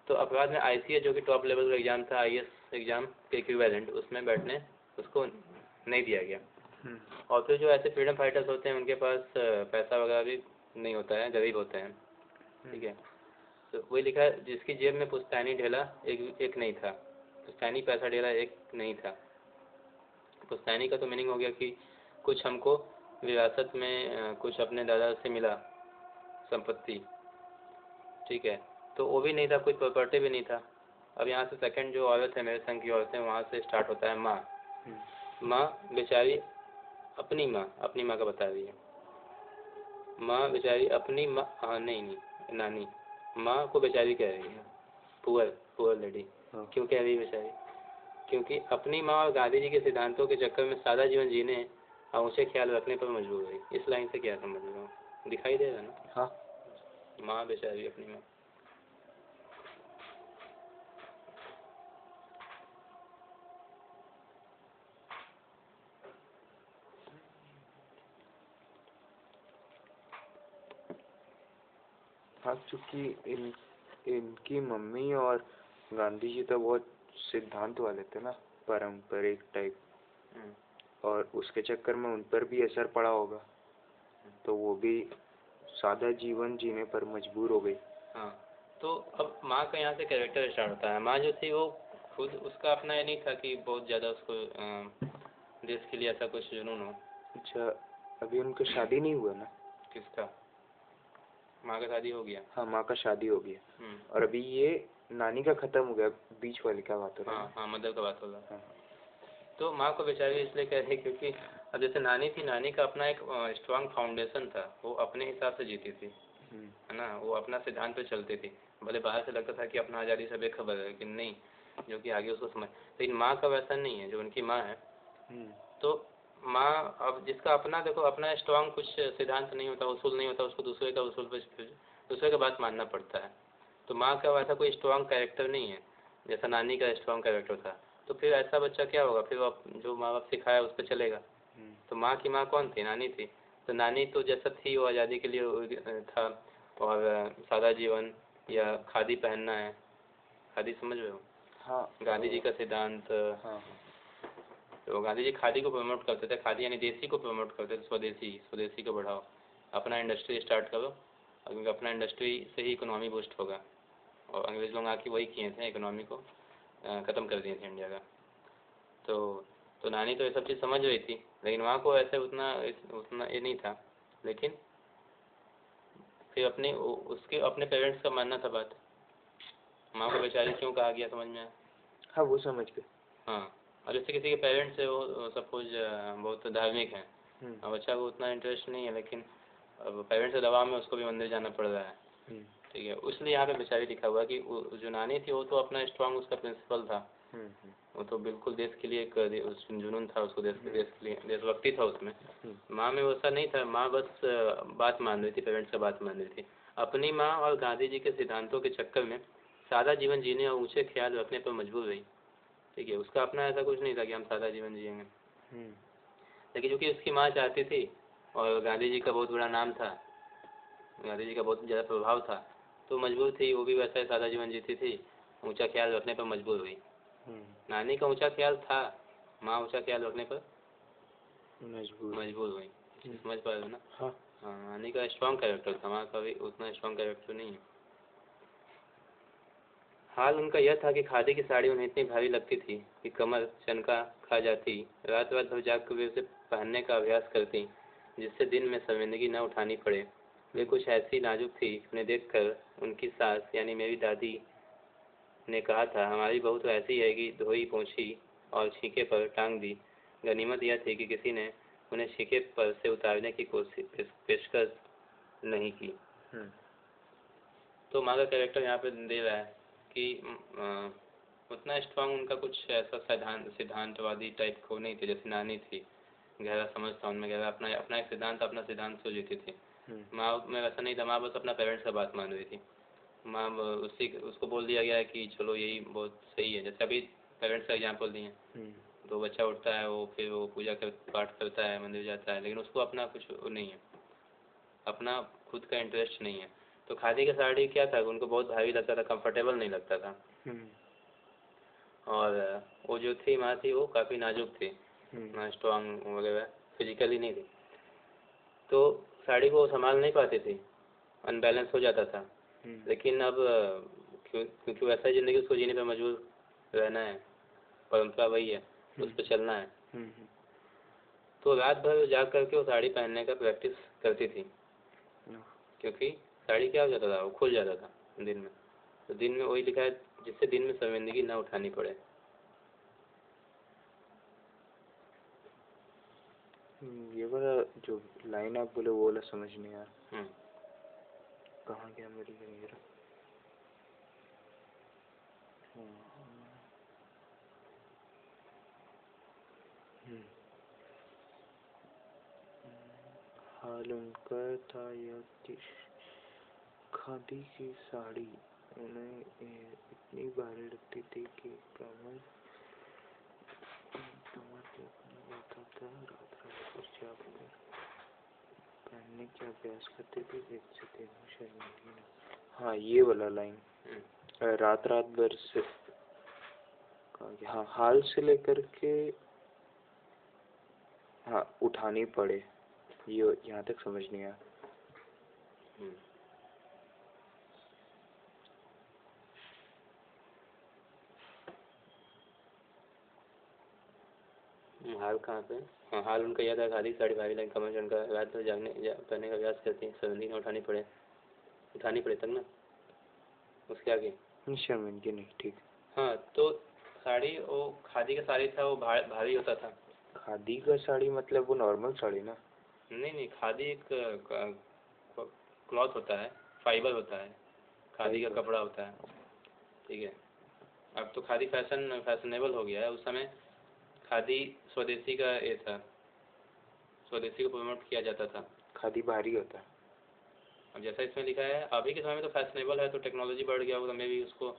तो अपराध में ICS जो कि टॉप लेवल का एग्जाम था, IAS एग्जाम के इक्विवेलेंट, उसमें बैठने उसको नहीं दिया गया। और फिर जो ऐसे फ्रीडम फाइटर्स होते हैं उनके पास पैसा वगैरह भी नहीं होता है, गरीब होते हैं। ठीक है, तो वही लिखा है जिसकी जेब में पुश्तैनी ढेला एक नहीं था, पुश्तैनी पैसा ढेला एक नहीं था। पुश्तैनी का तो मीनिंग हो गया कि कुछ हमको विरासत में कुछ अपने दादा से मिला संपत्ति। ठीक है, तो वो भी नहीं था, कुछ प्रॉपर्टी भी नहीं था। अब यहाँ से सेकंड जो औरत है मेरे संग की औरतें, वहाँ से स्टार्ट होता है माँ। माँ बेचारी अपनी माँ का बता रही है। माँ बेचारी अपनी माँ, हाँ नहीं नानी माँ को बेचारी कह रही है, पुअर लेडी। क्यों कह रही है बेचारी? क्योंकि अपनी माँ और गांधी जी के सिद्धांतों के चक्कर में सादा जीवन जीने और ऊंचे ख्याल रखने पर मजबूर हुई। इस लाइन से क्या समझ रहे हो? दिखाई दे रहा ना? हाँ, माँ बेचारी अपनी माँ। हाँ, क्योंकि इनकी मम्मी और गांधी जी तो बहुत सिद्धांत वाले थे ना, पारंपरिक टाइप, और उसके चक्कर में उन पर भी असर पड़ा होगा, तो वो भी सादा जीवन जीने पर मजबूर हो गई। हाँ, तो अब माँ का यहाँ से कैरेक्टर स्टार्ट होता है। माँ जो थी वो खुद, उसका अपना ये नहीं था कि बहुत ज़्यादा उसको देश के लिए ऐसा कुछ जुनून हो। अच्छा, अभी उनका शादी नहीं हुआ ना? किसका? माँ का शादी हो गया। हाँ, माँ का शादी हो गया, और अभी ये नानी का खत्म हो गया, बीच वाले का बात हो रहा है। हाँ, मदर का बात हो रहा है। हाँ, तो माँ को बेचारी इसलिए कह रही क्योंकि अब जैसे नानी थी, नानी का अपना एक स्ट्रांग फाउंडेशन था, वो अपने हिसाब से जीती थी, है ना, वो अपना सिद्धांत पे चलती थी। भले बाहर से लगता था कि अपना आज़ादी से बेखबर है, लेकिन नहीं, जो कि आगे उसको समझ। लेकिन माँ का वैसा नहीं है, जो उनकी माँ है। तो माँ, अब जिसका अपना देखो, अपना स्ट्रांग कुछ सिद्धांत नहीं होता, उसूल नहीं होता, उसको दूसरे का उसूल पे, दूसरे का बात मानना पड़ता है। तो माँ का वैसा कोई स्ट्रांग कैरेक्टर नहीं है जैसा नानी का स्ट्रांग कैरेक्टर था। तो फिर ऐसा बच्चा क्या होगा? फिर वो जो माँ बाप सिखाया उस पर चलेगा। तो माँ की माँ कौन थी? नानी थी। तो नानी तो जैसा थी वो आज़ादी के लिए था, और सादा जीवन या खादी पहनना है, खादी समझ रहे हो? हाँ, गांधी जी का सिद्धांत। हाँ, तो गांधी जी खादी को प्रमोट करते थे, खादी यानी देसी को प्रमोट करते थे, स्वदेशी को बढ़ाओ, अपना इंडस्ट्री स्टार्ट करो, क्योंकि अपना इंडस्ट्री से ही इकोनॉमी बूस्ट होगा। और अंग्रेज लोग आके वही किए थे, इकोनॉमी को ख़त्म कर दिए थे इंडिया का। तो नानी तो ये सब चीज़ समझ रही थी, लेकिन वहाँ को ऐसे उतना ये नहीं था। लेकिन फिर उसके अपने पेरेंट्स का मानना था बात। माँ को बेचारी क्यों कहा गया, समझ में आया? हाँ, वो समझ गए। हाँ, और जैसे किसी के पेरेंट्स है, वो सपोज बहुत धार्मिक हैं, अब बच्चा को उतना इंटरेस्ट नहीं है, लेकिन अब पेरेंट्स के दबाव में उसको भी मंदिर जाना पड़ रहा है, ठीक है। इसलिए यहाँ पे बेचारी लिखा हुआ कि जो नानी थी वो तो अपना स्ट्रांग उसका प्रिंसिपल था, वो तो बिल्कुल देश के लिए एक जुनून था उसको, देश के लिए देशभक्ति था उसमें। माँ में वैसा नहीं था, माँ बस बात मान रही थी, पेरेंट्स का बात मान रही थी। अपनी माँ और गांधी जी के सिद्धांतों के चक्कर में सादा जीवन जीने और ऊँचे ख्याल रखने पर मजबूर रही, ठीक है। उसका अपना ऐसा कुछ नहीं था कि हम सादा जीवन जिएंगे, लेकिन क्योंकि उसकी माँ चाहती थी और गांधी जी का बहुत बड़ा नाम था, गांधी जी का बहुत ज़्यादा प्रभाव था, तो मजबूर थी वो भी वैसा ही सादा जीवन जीती थी, ऊंचा ख्याल रखने पर मजबूर हुई। नानी का ऊंचा ख्याल था, माँ ऊंचा ख्याल रखने पर मजबूर हुई। समझ पा रहे हो ना? हाँ, नानी का स्ट्रॉन्ग कैरेक्टर था, माँ का भी उतना स्ट्रॉन्ग कैरेक्टर नहीं है। हाल उनका यह था कि खादी की साड़ी उन्हें इतनी भारी लगती थी कि कमर चनका खा जाती। रात रात भर जाग कर वे उसे पहनने का अभ्यास करती, जिससे दिन में शर्मिंदगी न उठानी पड़े। वे कुछ ऐसी नाजुक थी, उन्हें देखकर उनकी सास यानी मेरी दादी ने कहा था, हमारी बहू तो ऐसी है कि धोई पोंछी और छींके पर टांग दी। गनीमत यह थी कि किसी ने उन्हें छींके पर से उतारने की पेशकश नहीं की। तो माँ का कैरेक्टर यहाँ पे दे रहा है कि उतना स्ट्रांग उनका कुछ ऐसा सिद्धांतवादी टाइप को नहीं थे जैसे नानी थी, गहरा समझ था उनमें, गहरा अपना एक सिद्धांत, अपना सिद्धांत सोच जीती थी। माँ में वैसा नहीं था, माँ बस अपना पेरेंट्स का बात मान रही थी। माँ उसको बोल दिया गया है कि चलो यही बहुत सही है, जैसे अभी पेरेंट्स का एग्जाम्पल दिए, तो बच्चा उठता है, वो फिर वो पाठ करता है, मंदिर जाता है, लेकिन उसको अपना कुछ नहीं है, अपना खुद का इंटरेस्ट नहीं है। तो खादी की साड़ी क्या था, उनको बहुत भारी लगता था, कंफर्टेबल नहीं लगता था। और वो जो थी माँ थी वो काफ़ी नाजुक थी, स्ट्रांग वगैरह फिजिकली नहीं थी, तो साड़ी को संभाल नहीं पाती थी, अनबैलेंस हो जाता था। लेकिन अब क्योंकि वैसा ही ज़िंदगी उसको जीने पर मजबूर रहना है, परंपरा वही है, उस पर चलना है। तो रात भर जाग करके वो साड़ी पहनने का प्रैक्टिस करती थी, क्योंकि साड़ी क्या हो जाता था, वो खुल जाता था दिन में। तो दिन में वही लिखा है, जिससे दिन में शर्मिंदगी ना उठानी पड़े। ये वाला जो लाइन आप बोले वो वाला समझ नहीं आया। कहाँ गया मेरी गंगेरा? हाल उनका था यह कि खादी की साड़ी उन्हें इतनी भारी लगती थी कि कमर के अपना होता था। रात रात भर जाग कर पहनने का अभ्यास करते थे, देखते थे शर्मिंदगी न। हाँ, ये वाला लाइन रात रात भर से, हाँ, हाल से लेकर के, हाँ, उठानी पड़े, ये यहाँ तक समझ नहीं आया। हाल कहाँ पे? हाँ, हाल उनका यह था खादी साड़ी भारी लाइन कमर का रात भर जागने पहनने का अभ्यास करती हैं, शर्मिंदगी न उठानी पड़े तक ना, उसके आगे शर्मिंदगी नहीं, ठीक। हाँ, तो साड़ी वो खादी का साड़ी था, वो भारी होता था। खादी का साड़ी मतलब वो नॉर्मल साड़ी ना? नहीं, खादी एक क्लॉथ होता है, फाइबर होता है, खादी का कपड़ा होता है, ठीक है। अब तो खादी फैशनेबल हो गया है, उस समय खादी स्वदेशी का ये था, स्वदेशी को प्रमोट किया जाता था। खादी भारी होता है। अब जैसा इसमें लिखा है, अभी के समय में तो फैशनेबल है, तो टेक्नोलॉजी बढ़ गया होगा, मे भी उसको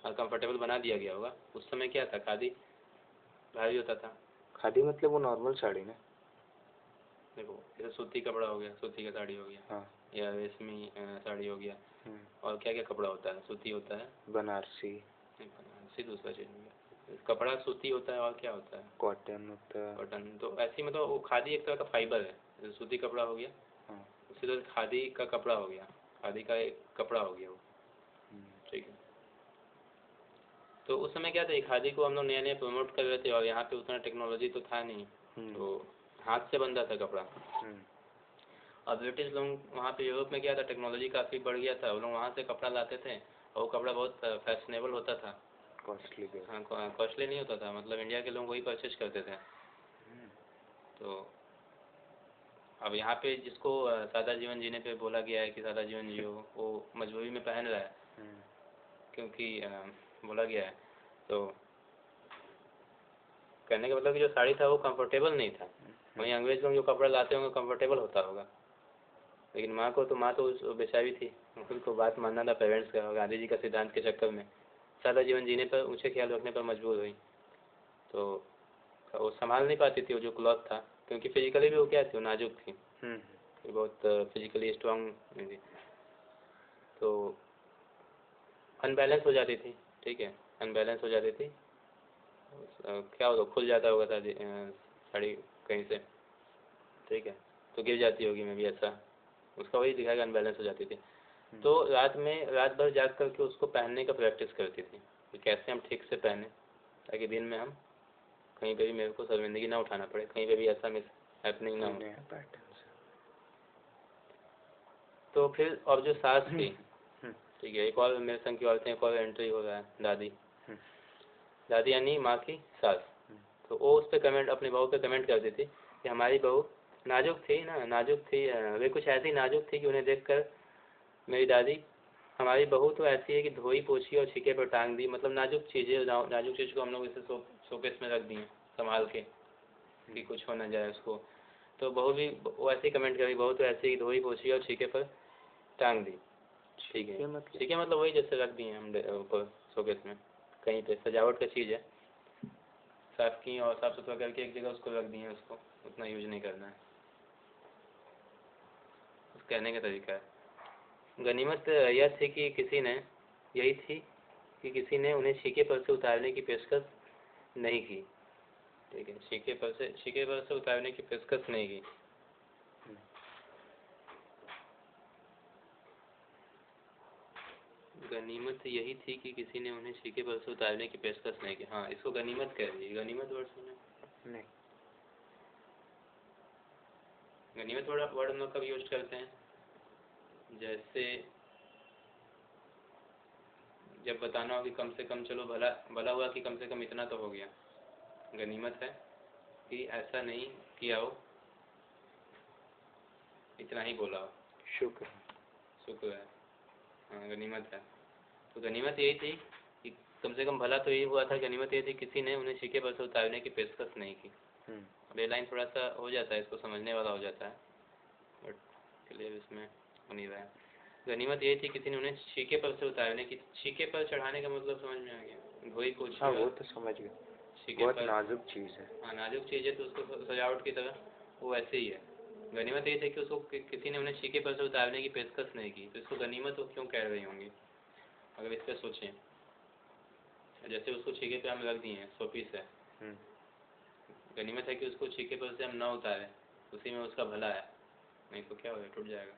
कंफर्टेबल बना दिया गया होगा। उस समय क्या था, खादी भारी होता था। खादी मतलब वो नॉर्मल साड़ी ना? देखो, जैसे सूती कपड़ा हो गया, सूती का साड़ी हो गया, हाँ, या रेशमी साड़ी हो गया, और क्या क्या कपड़ा होता है, सूती होता है, बनारसी दूसरा चीज हो गया, कपड़ा सूती होता है, और क्या होता है, कॉटन होता है। कॉटन। तो ऐसी मतलब वो खादी एक तरह का फाइबर है, जैसे सूती कपड़ा हो गया, उसी तरह खादी का कपड़ा हो गया, खादी का एक कपड़ा हो गया वो, ठीक है। तो उस समय क्या था, खादी को हम लोग नया प्रमोट कर रहे थे, और यहाँ पे उतना टेक्नोलॉजी तो था नहीं, तो हाथ से बनता था कपड़ा। और ब्रिटिश लोग वहाँ पे यूरोप में क्या था, टेक्नोलॉजी काफ़ी बढ़ गया था, वो लोग वहाँ से कपड़ा लाते थे, और वो कपड़ा बहुत फैशनेबल होता था, कॉस्टली। हाँ, कॉस्टली नहीं होता था, मतलब इंडिया के लोग वही परचेज करते थे। तो अब यहाँ पे जिसको सादा जीवन जीने पे बोला गया है कि सादा जीवन जियो, वो मजबूरी में पहन रहा है, क्योंकि बोला गया है। तो कहने का मतलब कि जो साड़ी था वो कंफर्टेबल नहीं था, वहीं अंग्रेज लोग जो कपड़ा लाते होंगे कंफर्टेबल होता होगा, लेकिन माँ तो बेचारी थी, उनको बात मानना था पेरेंट्स का, और गांधी जी का सिद्धांत के चक्कर में सादा जीवन जीने पर, ऊँचे ख्याल रखने पर मजबूर हुई। तो वो संभाल नहीं पाती थी वो जो क्लॉथ था, क्योंकि फिजिकली भी वो क्या थी, वो नाजुक थी, बहुत फिजिकली स्ट्रांग नहीं थी, तो अनबैलेंस हो जाती थी, ठीक है, अनबैलेंस हो जाती थी। क्या होगा, खुल जाता होगा साड़ी कहीं से, ठीक है, तो गिर जाती होगी, मैं भी ऐसा, उसका वही दिखाएगा, अनबैलेंस हो जाती थी। तो रात भर जाग करके उसको पहनने का प्रैक्टिस करती थी कि कैसे हम ठीक से पहने, ताकि दिन में हम कहीं पे भी मेरे को शर्मिंदगी ना उठाना पड़े, कहीं पे भी ऐसा मिस हैपनिंग ना हो। तो फिर और जो सास थी, ठीक है, एक और मेरे संग की औरतें, एक और एंट्री हो रहा है, दादी यानी माँ की सास। तो वो उस पर कमेंट, अपनी बहू पे कमेंट करती थी कि हमारी बहू नाजुक थी ना, वे कुछ ऐसी नाजुक थी कि उन्हें देखकर मेरी दादी, हमारी बहू तो ऐसी है कि धोई पोछी और छिके पर टांग दी, मतलब नाजुक चीज़ को हम लोग इसे शोकेस में रख दिए संभाल के कि कुछ हो ना जाए उसको। तो बहू भी वो ऐसे ही कमेंट करी, बहू तो ऐसे ही धोई पोछी और छिके पर टांग दी, ठीक है, छिके मतलब वही जैसे रख दिए हम ऊपर शोकेस में, कहीं पे सजावट का चीज़ है, साफ की और साफ सुथरा करके एक जगह उसको रख दिए, उसको उतना यूज नहीं करना है, कहने का तरीका है। गनीमत यह थी कि किसी ने उन्हें छीके पर से उतारने की पेशकश नहीं की, ठीक है, छीके पर से उतारने की पेशकश नहीं की। गनीमत यही थी कि किसी ने उन्हें छीके पर से उतारने की पेशकश नहीं की। हाँ, इसको गनीमत कह रही है, गनीमत वर्ड सुने नहीं, गनीमत वर्ड हम लोग कब यूज करते हैं, जैसे जब बताना हो कि कम से कम चलो भला हुआ कि कम से कम इतना तो हो गया, गनीमत है कि ऐसा नहीं किया हो इतना ही बोला। शुक्र है। हाँ, गनीमत है। तो गनीमत यही थी कि कम से कम भला तो यही हुआ था, गनीमत ये थी किसी ने उन्हें छीके पर से उतारने की पेशकश नहीं की। अब ये लाइन थोड़ा सा हो जाता है, इसको समझने वाला हो जाता है, बट क्लियर इसमें हो नहीं रहा है। गनीमत यही थी किसी ने उन्हें छीके पर से उतारने की, छीके पर चढ़ाने का मतलब समझ में आ गया, वही कुछ। हाँ वो तो समझ गया, बहुत नाजुक चीज़ है। हाँ नाजुक चीज़ है, तो उसको सजावट की तरह वो वैसे ही है। गनीमत ये थी कि उसको किसी ने उन्हें छीके पर से उतारने की पेशकश नहीं की, तो इसको गनीमत वो क्यों कह रही होंगी, अगर इस पर सोचें। जैसे उसको छीके पे हम रख दिए हैं 100 पीस है, गनीमत है कि उसको छीके पर से हम ना उतारें, उसी में उसका भला है, नहीं तो क्या होगा, टूट जाएगा।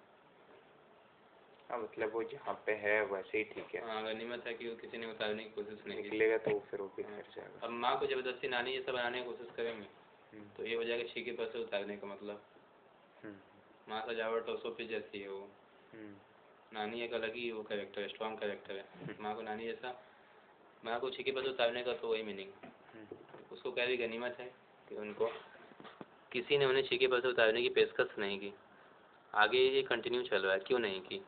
हाँ मतलब वो जहाँ पे है वैसे ही ठीक है। हाँ गनीमत है कि वो किसी ने उतारने की कोशिश नहीं की, निकलेगा तो फिर वो भी कर जाएगा। अब माँ को ज़बरदस्ती नानी जैसा बनाने की कोशिश करेंगे तो ये हो जाएगा छीके पर से उतारने का मतलब। माँ सजावट और 100 पीस जैसी है वो, नानी एक अलग ही वो कैरेक्टर है, स्ट्रॉन्ग कैरेक्टर है। माँ को नानी जैसा, माँ को छीके पर से उतारने का तो वही मीनिंग। उसको कह रही गनीमत है कि उनको किसी ने उन्हें छीके पर से उतारने की पेशकश नहीं की। आगे ये कंटिन्यू चल रहा है, क्यों नहीं की,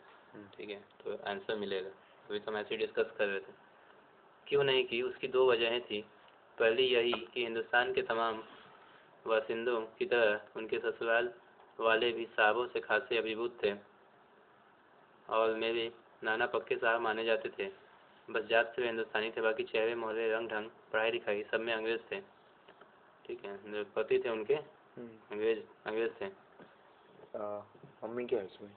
ठीक है, तो आंसर मिलेगा। अभी तो हम ऐसे डिस्कस कर रहे थे, क्यों नहीं की, उसकी 2 वजहें थी। पहली यही कि हिंदुस्तान के तमाम बासिंदों की तरह उनके ससुराल वाले भी साहबों से खासे अभिभूत थे, और मेरे नाना पक्के साहब माने जाते थे। बस जात से वे हिंदुस्तानी थे, बाकी चेहरे मोहरे रंग ढंग पढ़ाई लिखाई सब में अंग्रेज थे, ठीक है, जो पति थे उनके अंग्रेज थे। मम्मी के हस्बैंड,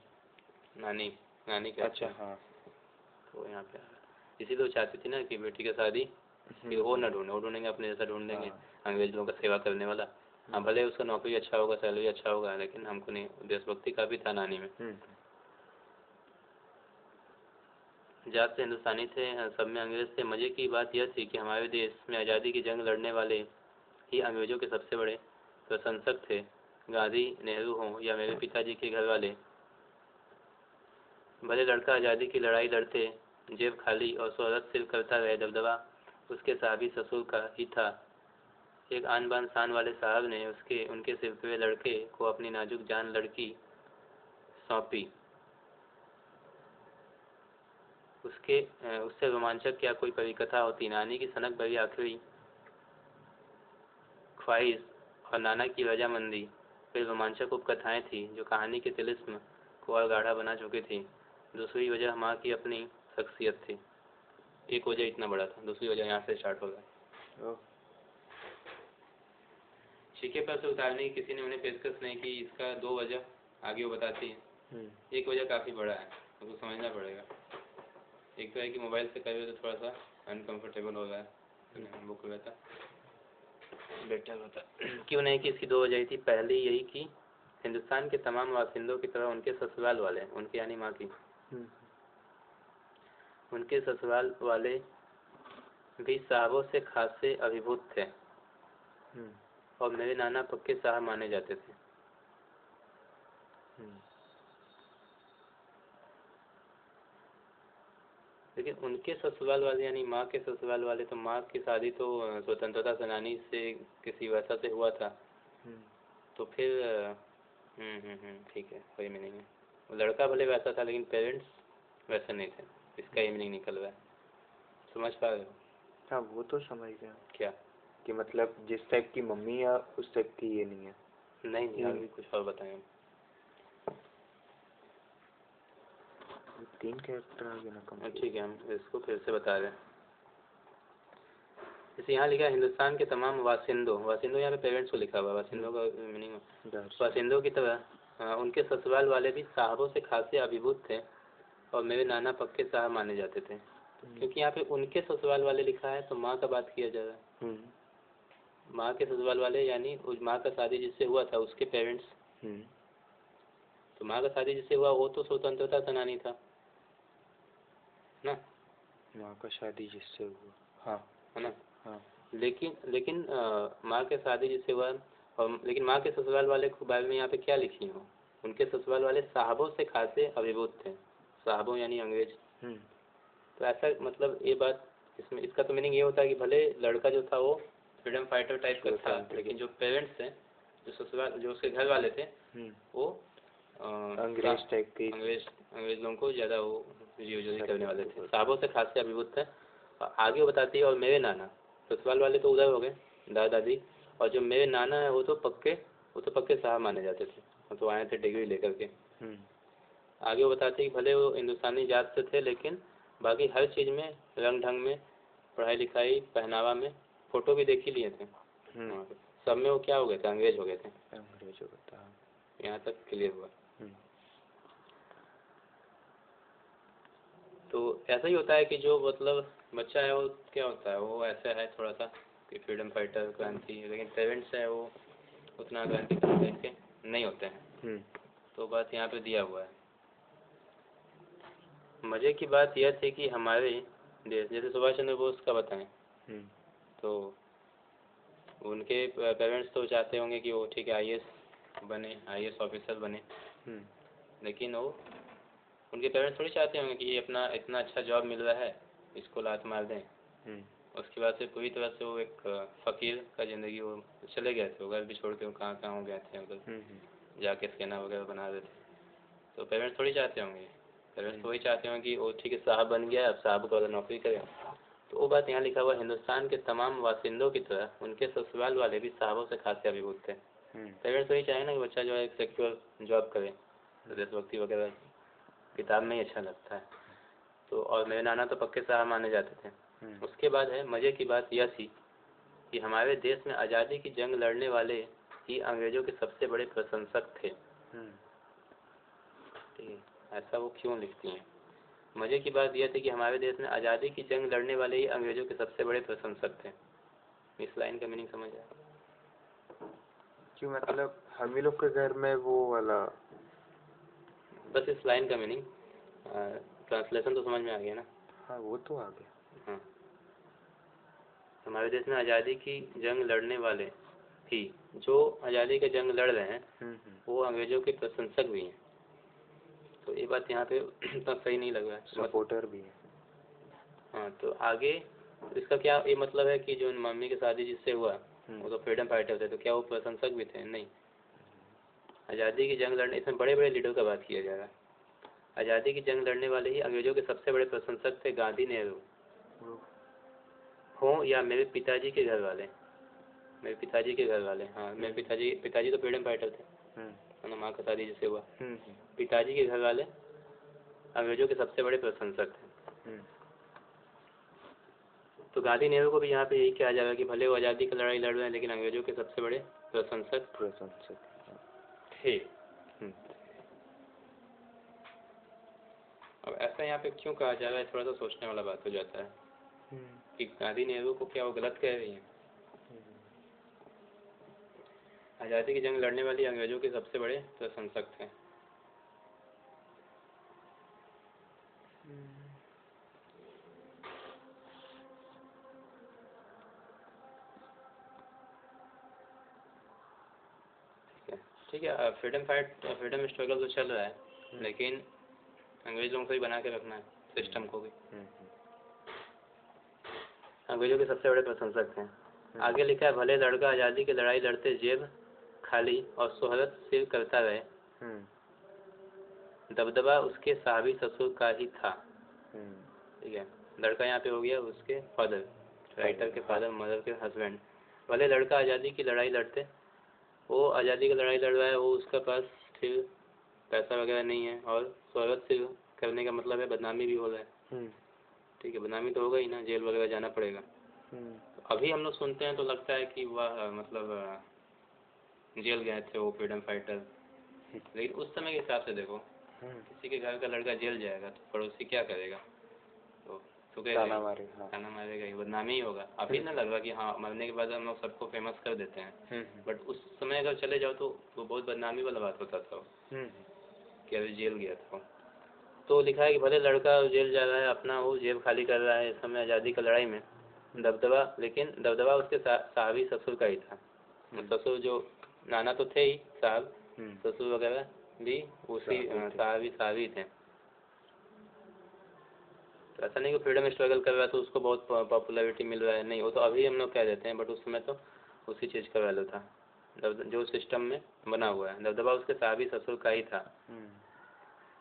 नानी के। अच्छा हाँ। तो यहाँ पे इसीलिए वो चाहती थी ना कि बेटी का शादी कि वो न ढूंढे, वो ढूंढेंगे अपने जैसा ढूंढ देंगे, अंग्रेज लोगों का सेवा करने वाला। हाँ भले उसका नौकरी अच्छा होगा, सैलरी अच्छा होगा, लेकिन हमको नहीं, देशभक्ति का भी था नानी में। जात से हिंदुस्तानी थे, सब में अंग्रेज थे। मज़े की बात यह थी कि हमारे देश में आज़ादी की जंग लड़ने वाले ही अंग्रेजों के सबसे बड़े प्रशंसक थे। गांधी, नेहरू हों या मेरे पिताजी के घर वाले, भले लड़का आज़ादी की लड़ाई लड़ते जेब खाली और शोहरत सिर्फ करता रहे, दबदबा उसके साहबी ससुर का ही था। एक आन बान शान वाले साहब ने उनके सिर पे लड़के को अपनी नाजुक जान लड़की सौंपी। उससे रोमांचक क्या कोई कविकथा होती। नानी की सनक भरी आखिरी ख्वाहिश और नाना की रजामंदी फिर रोमांचक उपकथाएं थी जो कहानी के तिलिस्म को और गाढ़ा बना चुकी थी। दूसरी वजह माँ की अपनी शख्सियत थी। एक वजह इतना बड़ा था, दूसरी वजह यहाँ से स्टार्ट हो गया। छीके पर से उतारने की किसी ने उन्हें पेशकश नहीं की, इसका 2 वजह आगे वो बताती है। एक वजह काफ़ी बड़ा है, उसको समझना पड़ेगा। एक तो है कि मोबाइल से करे तो थोड़ा सा अनकंफर्टेबल हो रहा है, बुक रहता बेटर होता। क्यों नहीं कि इसकी 2 वजह थी। पहली यही कि हिंदुस्तान के तमाम बासिंदों की तरह उनके ससुराल वाले, उनके यानी माँ की, उनके ससुराल वाले भी साहबों से खासे अभिभूत थे, और मेरे नाना पक्के साहब माने जाते थे। लेकिन उनके ससुराल वाले यानी माँ के ससुराल वाले, तो माँ की शादी तो स्वतंत्रता सेनानी से किसी वैसा से हुआ था, तो फिर ठीक है, कोई मीनिंग है। वो लड़का भले वैसा था लेकिन पेरेंट्स वैसे नहीं थे, इसका ये मीनिंग निकल रहा है। समझ पा रहे हो? हाँ वो तो समझ गया। क्या कि मतलब जिस टाइप की मम्मी या उस टाइप की ये नहीं है। नहीं अभी कुछ और बताएं हम। 3 कैरेक्टर आ गए ना कम। ठीक है, हम इसको फिर से बता रहे हैं। जैसे यहाँ लिखा है हिंदुस्तान के तमाम वासिंदों, वासिंदों यहाँ पे पेरेंट्स को लिखा हुआ, वासिंदों का मीनिंग वासिंदों की तरह उनके ससुराल वाले भी साहबों से खासे अभिभूत थे, और मेरे नाना पक्के साहब माने जाते थे। क्योंकि यहाँ पे उनके ससुराल वाले लिखा है तो माँ का बात किया जा रहा है। माँ के ससुराल वाले यानी उस माँ का शादी जिससे हुआ था उसके पेरेंट्स। तो माँ का शादी जिससे हुआ वो तो स्वतंत्रता सेनानी था ना। माँ का शादी जिससे हुआ, हाँ है ना। हाँ लेकिन माँ के शादी जिससे हुआ, और लेकिन माँ के ससुराल वाले के बारे में यहाँ पे क्या लिखी हो, उनके ससुराल वाले साहबों से खासे अभिभूत थे। साहबों यानी अंग्रेज। तो ऐसा मतलब ये बात इसमें, इसका तो मीनिंग ये होता है कि भले लड़का जो था वो फ्रीडम फाइटर टाइप का था, लेकिन जो पेरेंट्स थे, जो ससुराल, जो उसके घर वाले थे, वो अंग्रेज टाइप की, अंग्रेज लोगों को ज़्यादा वो यूज करने वाले थे, साहबों से खासे अभिभूत थे। आगे वो बताती है, और मेरे नाना, ससुराल वाले तो उधर हो गए, दादा दादी, और जो मेरे नाना है वो तो पक्के साहब माने जाते थे, वो तो आए थे डिग्री लेकर के। आगे वो बताते हैं कि भले वो हिंदुस्तानी जात से थे, लेकिन बाकी हर चीज़ में, रंग ढंग में, पढ़ाई लिखाई, पहनावा में, फोटो भी देख ही लिए थे, सब में वो क्या हो गए थे, अंग्रेज हो गए थे। अंग्रेज हो गए थे, यहाँ तक क्लियर हुआ। तो ऐसा ही होता है कि जो मतलब बच्चा है वो क्या होता है, वो ऐसा है थोड़ा सा कि फ्रीडम फाइटर, क्रांति, लेकिन पेरेंट्स है वो उतना क्रांति के नहीं होते हैं। तो बात यहाँ पे दिया हुआ है। मज़े की बात यह थी कि हमारे देश, जैसे सुभाष चंद्र बोस का बताएं, तो उनके पेरेंट्स तो चाहते होंगे कि वो ठीक है आईएएस बने, आईएएस ऑफिसर बने, लेकिन वो उनके पेरेंट्स थोड़ी चाहते होंगे कि ये अपना इतना अच्छा जॉब मिल रहा है, इसको लात मार दें। उसके बाद से पूरी तरह से वो एक फ़कीर का ज़िंदगी, वो चले गए थे, वो घर भी छोड़ के वो कहाँ हो गए थे, उधर जाके सेना वगैरह बना रहे थे। तो पेरेंट्स थोड़ी चाहते होंगे, पेरेंट्स तो वही चाहते होंगे कि वो ठीक है साहब बन गया, अब साहब को अगर नौकरी करें। तो वो बात यहाँ लिखा हुआ, हिंदुस्तान के तमाम वासिंदों की तरह उनके ससुराल वाले भी साहबों से खासे अभिभूत थे। पेरेंट्स वही चाहे ना कि बच्चा जो है एक सेक्युलर जॉब करे, देशभक्ति वगैरह किताब में ही अच्छा लगता है। तो और मेरे नाना तो पक्के साहब माने जाते थे। उसके बाद है, मज़े की बात यह थी कि हमारे देश में आज़ादी की जंग लड़ने वाले ही अंग्रेजों के सबसे बड़े प्रशंसक थे। ठीक है, ऐसा वो क्यों लिखती हैं? मज़े की बात यह थी कि हमारे देश में आज़ादी की जंग लड़ने वाले ही अंग्रेजों के सबसे बड़े प्रशंसक थे। इस लाइन का मीनिंग समझ आया? क्यों, मतलब हम ही लोग के घर में वो वाला, बस इस लाइन का मीनिंग, ट्रांसलेशन तो समझ में आ गया ना? हाँ वो तो आ गया। हाँ, हमारे देश में आज़ादी की जंग लड़ने वाले ही, जो आज़ादी की जंग लड़ रहे हैं वो अंग्रेजों के प्रशंसक भी हैं। तो ये बात यहाँ पे इतना सही नहीं लग रहा है, सपोर्टर भी है। हाँ, तो आगे इसका क्या ये मतलब है कि जो मम्मी की शादी जिससे हुआ वो तो फ्रीडम फाइटर थे, तो क्या वो प्रशंसक भी थे? नहीं। आज़ादी की जंग लड़ने, इसमें बड़े बड़े लीडर का बात किया जा रहा है। आज़ादी की जंग लड़ने वाले ही अंग्रेजों के सबसे बड़े प्रशंसक थे गांधी, नेहरू हों या मेरे पिताजी के घर वाले। मेरे पिताजी के घर वाले, हाँ, मेरे पिताजी तो फ्रीडम फाइटर थे, है ना, माँ का शादी जिससे हुआ। पिताजी के घर वाले अंग्रेजों के सबसे बड़े प्रशंसक थे। तो गांधी, नेहरू को भी यहाँ पे यही कहा जा रहा है कि भले वो आज़ादी की लड़ाई लड़ रहे हैं, लेकिन अंग्रेजों के सबसे बड़े प्रशंसक थे। अब ऐसा यहाँ पे क्यों कहा जा रहा है, थोड़ा सा सोचने वाला बात हो जाता है कि गांधी, नेहरू को क्या वो गलत कह रही हैं? आज़ादी की जंग लड़ने वाली अंग्रेजों के सबसे बड़े प्रशंसक थे। ठीक है, फ्रीडम स्ट्रगल तो चल रहा है, लेकिन अंग्रेज लोगों को ही बना के रखना है, सिस्टम को भी। अंग्रेजों के सबसे बड़े प्रशंसक थे। आगे लिखा है, भले लड़का आज़ादी की लड़ाई लड़ते जेब खाली और शोहरत सिर करता रहे, दबदबा उसके साहबी ससुर का ही था। ठीक है, लड़का यहाँ पे हो गया उसके फादर, राइटर के फादर, मदर के हस्बैंड। भले लड़का आज़ादी की लड़ाई लड़ते, वो आज़ादी की लड़ाई लड़ रहा है, वो उसके पास फिर पैसा वगैरह नहीं है, और शोहरत सिर करने का मतलब है बदनामी भी हो रहा है। ठीक है, बदनामी तो होगा ही ना, जेल वगैरह जाना पड़ेगा। तो अभी हम लोग सुनते हैं तो लगता है कि वह मतलब जेल गए थे वो फ्रीडम फाइटर, लेकिन उस समय के हिसाब से देखो, किसी के घर का लड़का जेल जाएगा तो पड़ोसी क्या करेगा? तो ताना मारेगा, ये बदनामी ही होगा। अभी ना लग रहा कि हाँ मरने के बाद हम लोग सबको फेमस कर देते हैं, बट उस समय अगर चले जाओ तो वो बहुत बदनामी वाला बात होता था कि अभी जेल गया था। तो लिखा है कि भले लड़का जेल जा रहा है, अपना वो जेब खाली कर रहा है इस समय आज़ादी की लड़ाई में, दबदबा, लेकिन दबदबा उसके साहबी ससुर का ही था। ससुर जो नाना तो थे ही साहब, ससुर वगैरह भी उसी साहबी थे। तो ऐसा नहीं कि फ्रीडम स्ट्रगल कर रहा है तो उसको बहुत पॉपुलैरिटी मिल रहा है, नहीं, वो तो अभी हम लोग कह देते हैं, बट उस समय तो उसी चीज़ का वैल्यू था। जो सिस्टम में बना हुआ है, दबदबा उसके साहबी ससुर का ही था।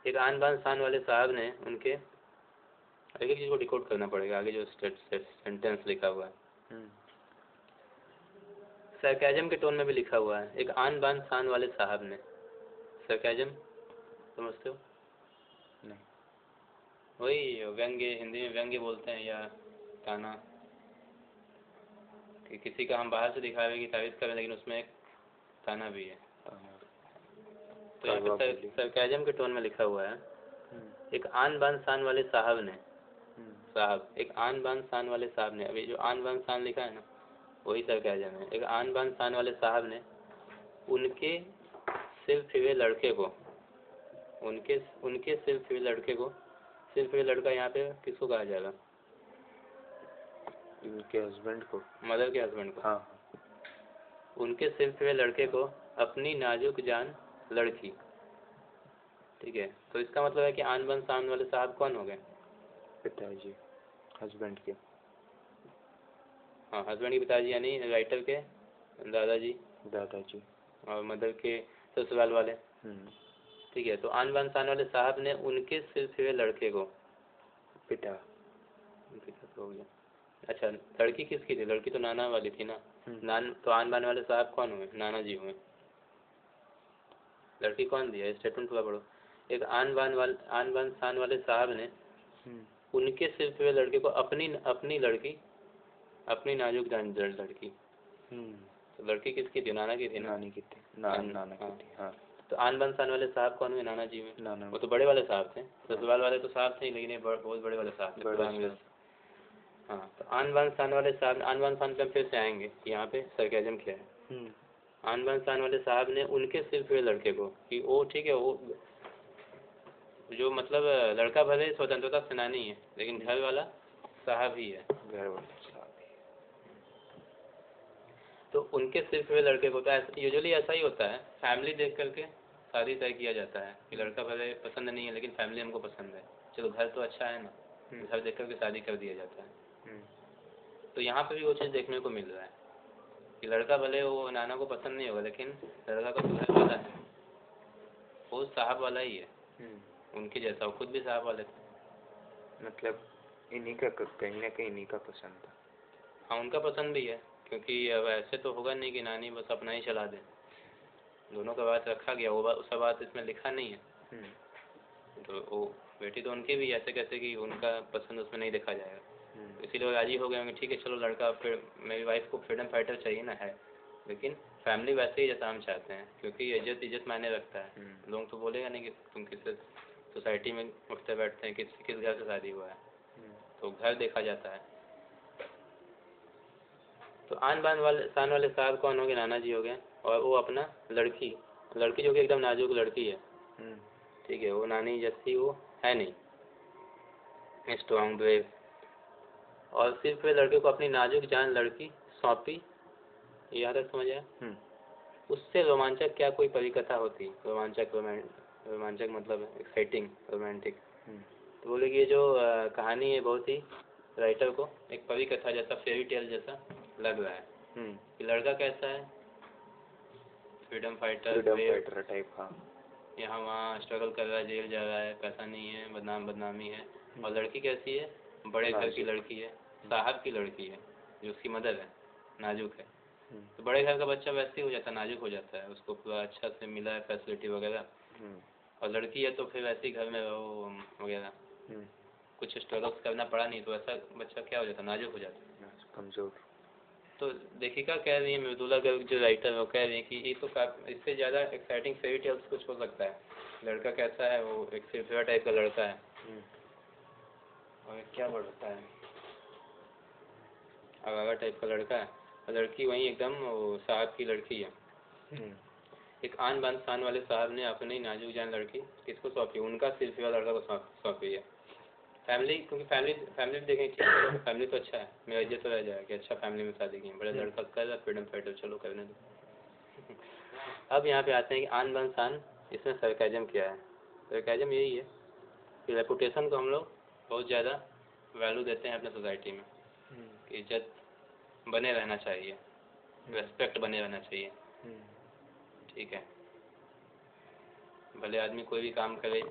एक आन बान शान वाले साहब ने उनके, एक एक चीज़ को डिकोड करना पड़ेगा, आगे जो सेंटेंस लिखा हुआ है सरकाजम के टोन में भी लिखा हुआ है। एक आन बान शान वाले साहब ने, सरकाजम समझते हो? नहीं। वही व्यंग्य, हिंदी में व्यंग्य बोलते हैं या ताना, कि किसी का हम बाहर से दिखावे की तारीफ करें लेकिन उसमें एक ताना भी है। तो यहाँ पे सरकाजम के टोन में लिखा हुआ है। एक आन बान शान वाले साहब ने, साहब, एक आन बान शान वाले साहब ने, अभी जो आन बान शान लिखा है ना वही सरकाजम है। एक आन बान शान वाले साहब ने उनके सिर्फ हुए लड़के को, उनके सिर्फ हुए लड़के को, सिर्फ हुए लड़का यहाँ पे किसको कहा जाएगा? उनके हस्बैंड को, मदर के हस्बैंड को। हाँ। उनके सिर्फ हुए लड़के को अपनी नाजुक जान लड़की, ठीक है। तो इसका मतलब है कि आन बान शान वाले साहब कौन हो गए? पिताजी, हस्बैंड के। हाँ, हस्बैंड के पिताजी यानी राइटर के दादाजी, और मदर के ससुराल वाले, ठीक है। तो आन बान शान वाले साहब ने उनके सिर्फ हुए लड़के को, पिता तो हो गया। अच्छा, लड़की किसकी थी? लड़की तो नाना वाली थी ना। तो आन बान वाले साहब कौन हुए? नाना जी हुए। लड़की कौन दिया? स्टेटमेंट पूरा पढ़ो। एक आन बान शान वाले साहब ने उनके सिर्फ हुए लड़के को अपनी लड़की, अपनी नाजुक जान लड़की। तो लड़की किसकी थी? नाना की थी ना। नानी की थी, नाना की थी, हाँ। तो आन बान शान वाले साहब कौन हुए? नाना जी हुए। नाना, वो तो बड़े वाले साहब थे, ससुराल वाले तो साहब थे लेकिन ये बहुत बड़े वाले साहब थे। हाँ, तो आन बान शान वाले साहब, आन बान शान पे हम फिर से आएंगे कि यहाँ पे सरकाजम क्या है। आन बान शान वाले साहब ने उनके सिर्फ हुए लड़के को, कि वो ठीक है, वो जो मतलब लड़का भले स्वतंत्रता सेनानी है लेकिन घर वाला साहब ही है, घर वाला साहब ही। तो उनके सिर्फ हुए लड़के को, तो यूजुअली ऐसा ही होता है, फैमिली देख करके शादी तय किया जाता है कि लड़का भले पसंद नहीं है लेकिन फैमिली हमको पसंद है, चलो घर तो अच्छा है ना, घर देख करके शादी कर दिया जाता है। तो यहाँ पे भी वो चीज़ देखने को मिल रहा है कि लड़का भले वो नाना को पसंद नहीं होगा लेकिन लड़का का तो घर वाला है, वो साहब वाला ही है, उनके जैसा, वो खुद भी साहब वाले थे। मतलब इन्हीं का कहीं ना कहीं इन्हीं का पसंद था। हाँ, उनका पसंद भी है, क्योंकि अब ऐसे तो होगा नहीं कि नानी बस अपना ही चला दे, दोनों का बात रखा गया, वो उसका बात इसमें लिखा नहीं है। तो वो बेटी तो उनकी भी ऐसे कैसे कि उनका पसंद उसमें नहीं देखा जाएगा, इसीलिए राजी हो गए होंगे, ठीक है चलो लड़का, फिर मेरी वाइफ को फ्रीडम फाइटर चाहिए ना, है, लेकिन फैमिली वैसे ही जैसा हम चाहते हैं, क्योंकि इज्जत मायने रखता है। लोग तो बोलेगा नहीं कि तुम किस सोसाइटी में उठते बैठते हैं, किस घर से शादी हुआ है, तो घर देखा जाता है। तो आन बान शान वाले साहब कौन हो गए? नाना जी हो गए, और वो अपना लड़की जो कि एकदम नाजुक लड़की है, ठीक है, वो नानी जैसी वो है नहीं, स्ट्रॉन्ग ब्रेव, और सिर्फ वे लड़के को अपनी नाजुक जान लड़की सौंपी, यहाँ तक समझ आया? उससे रोमांचक क्या कोई परिकथा होती? रोमांचक मतलब एक्साइटिंग, रोमांटिक। तो बोले कि ये जो कहानी है बहुत ही राइटर को एक परिकथा जैसा, फेरी टेल जैसा लग रहा है। कि लड़का कैसा है? फ्रीडम फाइटर टाइप, हाँ, यहाँ वहाँ स्ट्रगल कर रहा है, जेल जा रहा है, पैसा नहीं है, बदनामी है। और लड़की कैसी है? बड़े घर की लड़की है, साहब की लड़की है, जो उसकी मदर है, नाजुक है। तो बड़े घर का बच्चा वैसे ही हो जाता है, नाजुक हो जाता है, उसको पूरा अच्छा से मिला है फैसिलिटी वगैरह, और लड़की है तो फिर वैसे ही घर में रहो वगैरह, कुछ स्ट्रगल्स करना पड़ा नहीं, तो ऐसा बच्चा क्या हो जाता है? नाजुक हो जाता है, कमज़ोर। तो लेखिका कह रही है, मृदुला गर्ग जो राइटर है वो कह रही है कि ये तो इससे ज़्यादा एक्साइटिंग फेरी टेल्स कुछ हो सकता है। लड़का कैसा है? वो एक सिर्फिया टाइप का लड़का है, और क्या बढ़ता है, अगागा टाइप का लड़का है, और लड़की वहीं एकदम वो साहब की लड़की है। एक आन बान शान वाले साहब ने अपनी नाजुक जान लड़की किसको सौंपी? उनका सिर्फिया लड़का को सौंपी है। फैमिली, क्योंकि फैमिली भी देखें, ठीक है फैमिली तो अच्छा है, मेरा इज्जत तो रह जाएगा कि अच्छा फैमिली में शादी की, बड़ा लड़का कर रहा फ्रीडम फाइटर, चलो करने दो। अब यहाँ पे आते हैं कि आन बान शान, इसमें सरकाजम क्या है? सरकाजम यही है कि रेपुटेशन को हम लोग बहुत ज़्यादा वैल्यू देते हैं अपने सोसाइटी में, कि इज्जत बने रहना चाहिए, रेस्पेक्ट बने रहना चाहिए, ठीक है, भले आदमी कोई भी काम करे,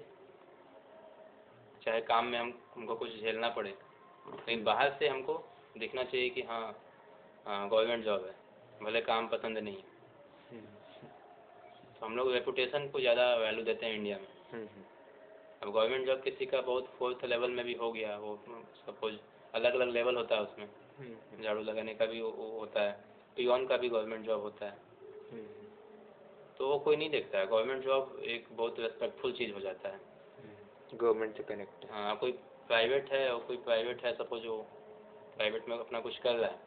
चाहे काम में हमको कुछ झेलना पड़े, लेकिन बाहर से हमको दिखना चाहिए कि हाँ गवर्नमेंट जॉब है, भले काम पसंद नहीं है। तो हम लोग रेपुटेशन को ज़्यादा वैल्यू देते हैं इंडिया में। अब गवर्नमेंट जॉब किसी का बहुत 4th लेवल में भी हो गया, वो सपोज अलग अलग लेवल होता है उसमें, झाड़ू लगाने का भी वो होता है, पियोन का भी गवर्नमेंट जॉब होता है, तो वो कोई नहीं देखता है। गवर्नमेंट जॉब एक बहुत रेस्पेक्टफुल चीज़ हो जाता है, गवर्नमेंट से कनेक्ट। हाँ कोई प्राइवेट है और कोई प्राइवेट है, सपोज वो प्राइवेट में अपना कुछ कर रहा है,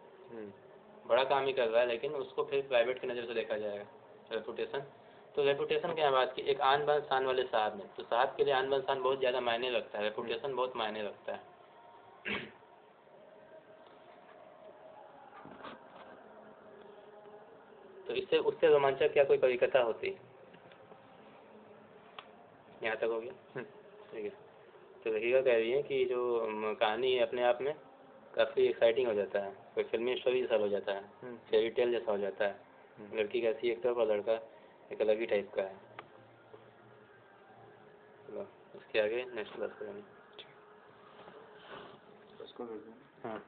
बड़ा काम ही कर रहा है, लेकिन उसको फिर प्राइवेट की नज़र से देखा जाएगा। रेपुटेशन, तो रेपुटेशन क्या बात की, एक आन बान शान वाले साहब में, तो साहब के लिए आन बान शान बहुत ज़्यादा मायने रखता है, रेपुटेशन बहुत मायने रखता है। तो इससे उससे रोमांचक क्या कोई कविता होती? यहाँ तक हो गया, ठीक है। तो लेखिका कह रही है कि जो कहानी है अपने आप में काफ़ी एक्साइटिंग हो जाता है, कोई फिल्मी स्टोरी जैसा हो जाता है, फेरी टेल जैसा हो जाता है। लड़की कैसी एक तरफ और लड़का एक अलग ही टाइप का है। चलो इसके आगे नेक्स्ट क्लास करेंगे। उसको हाँ।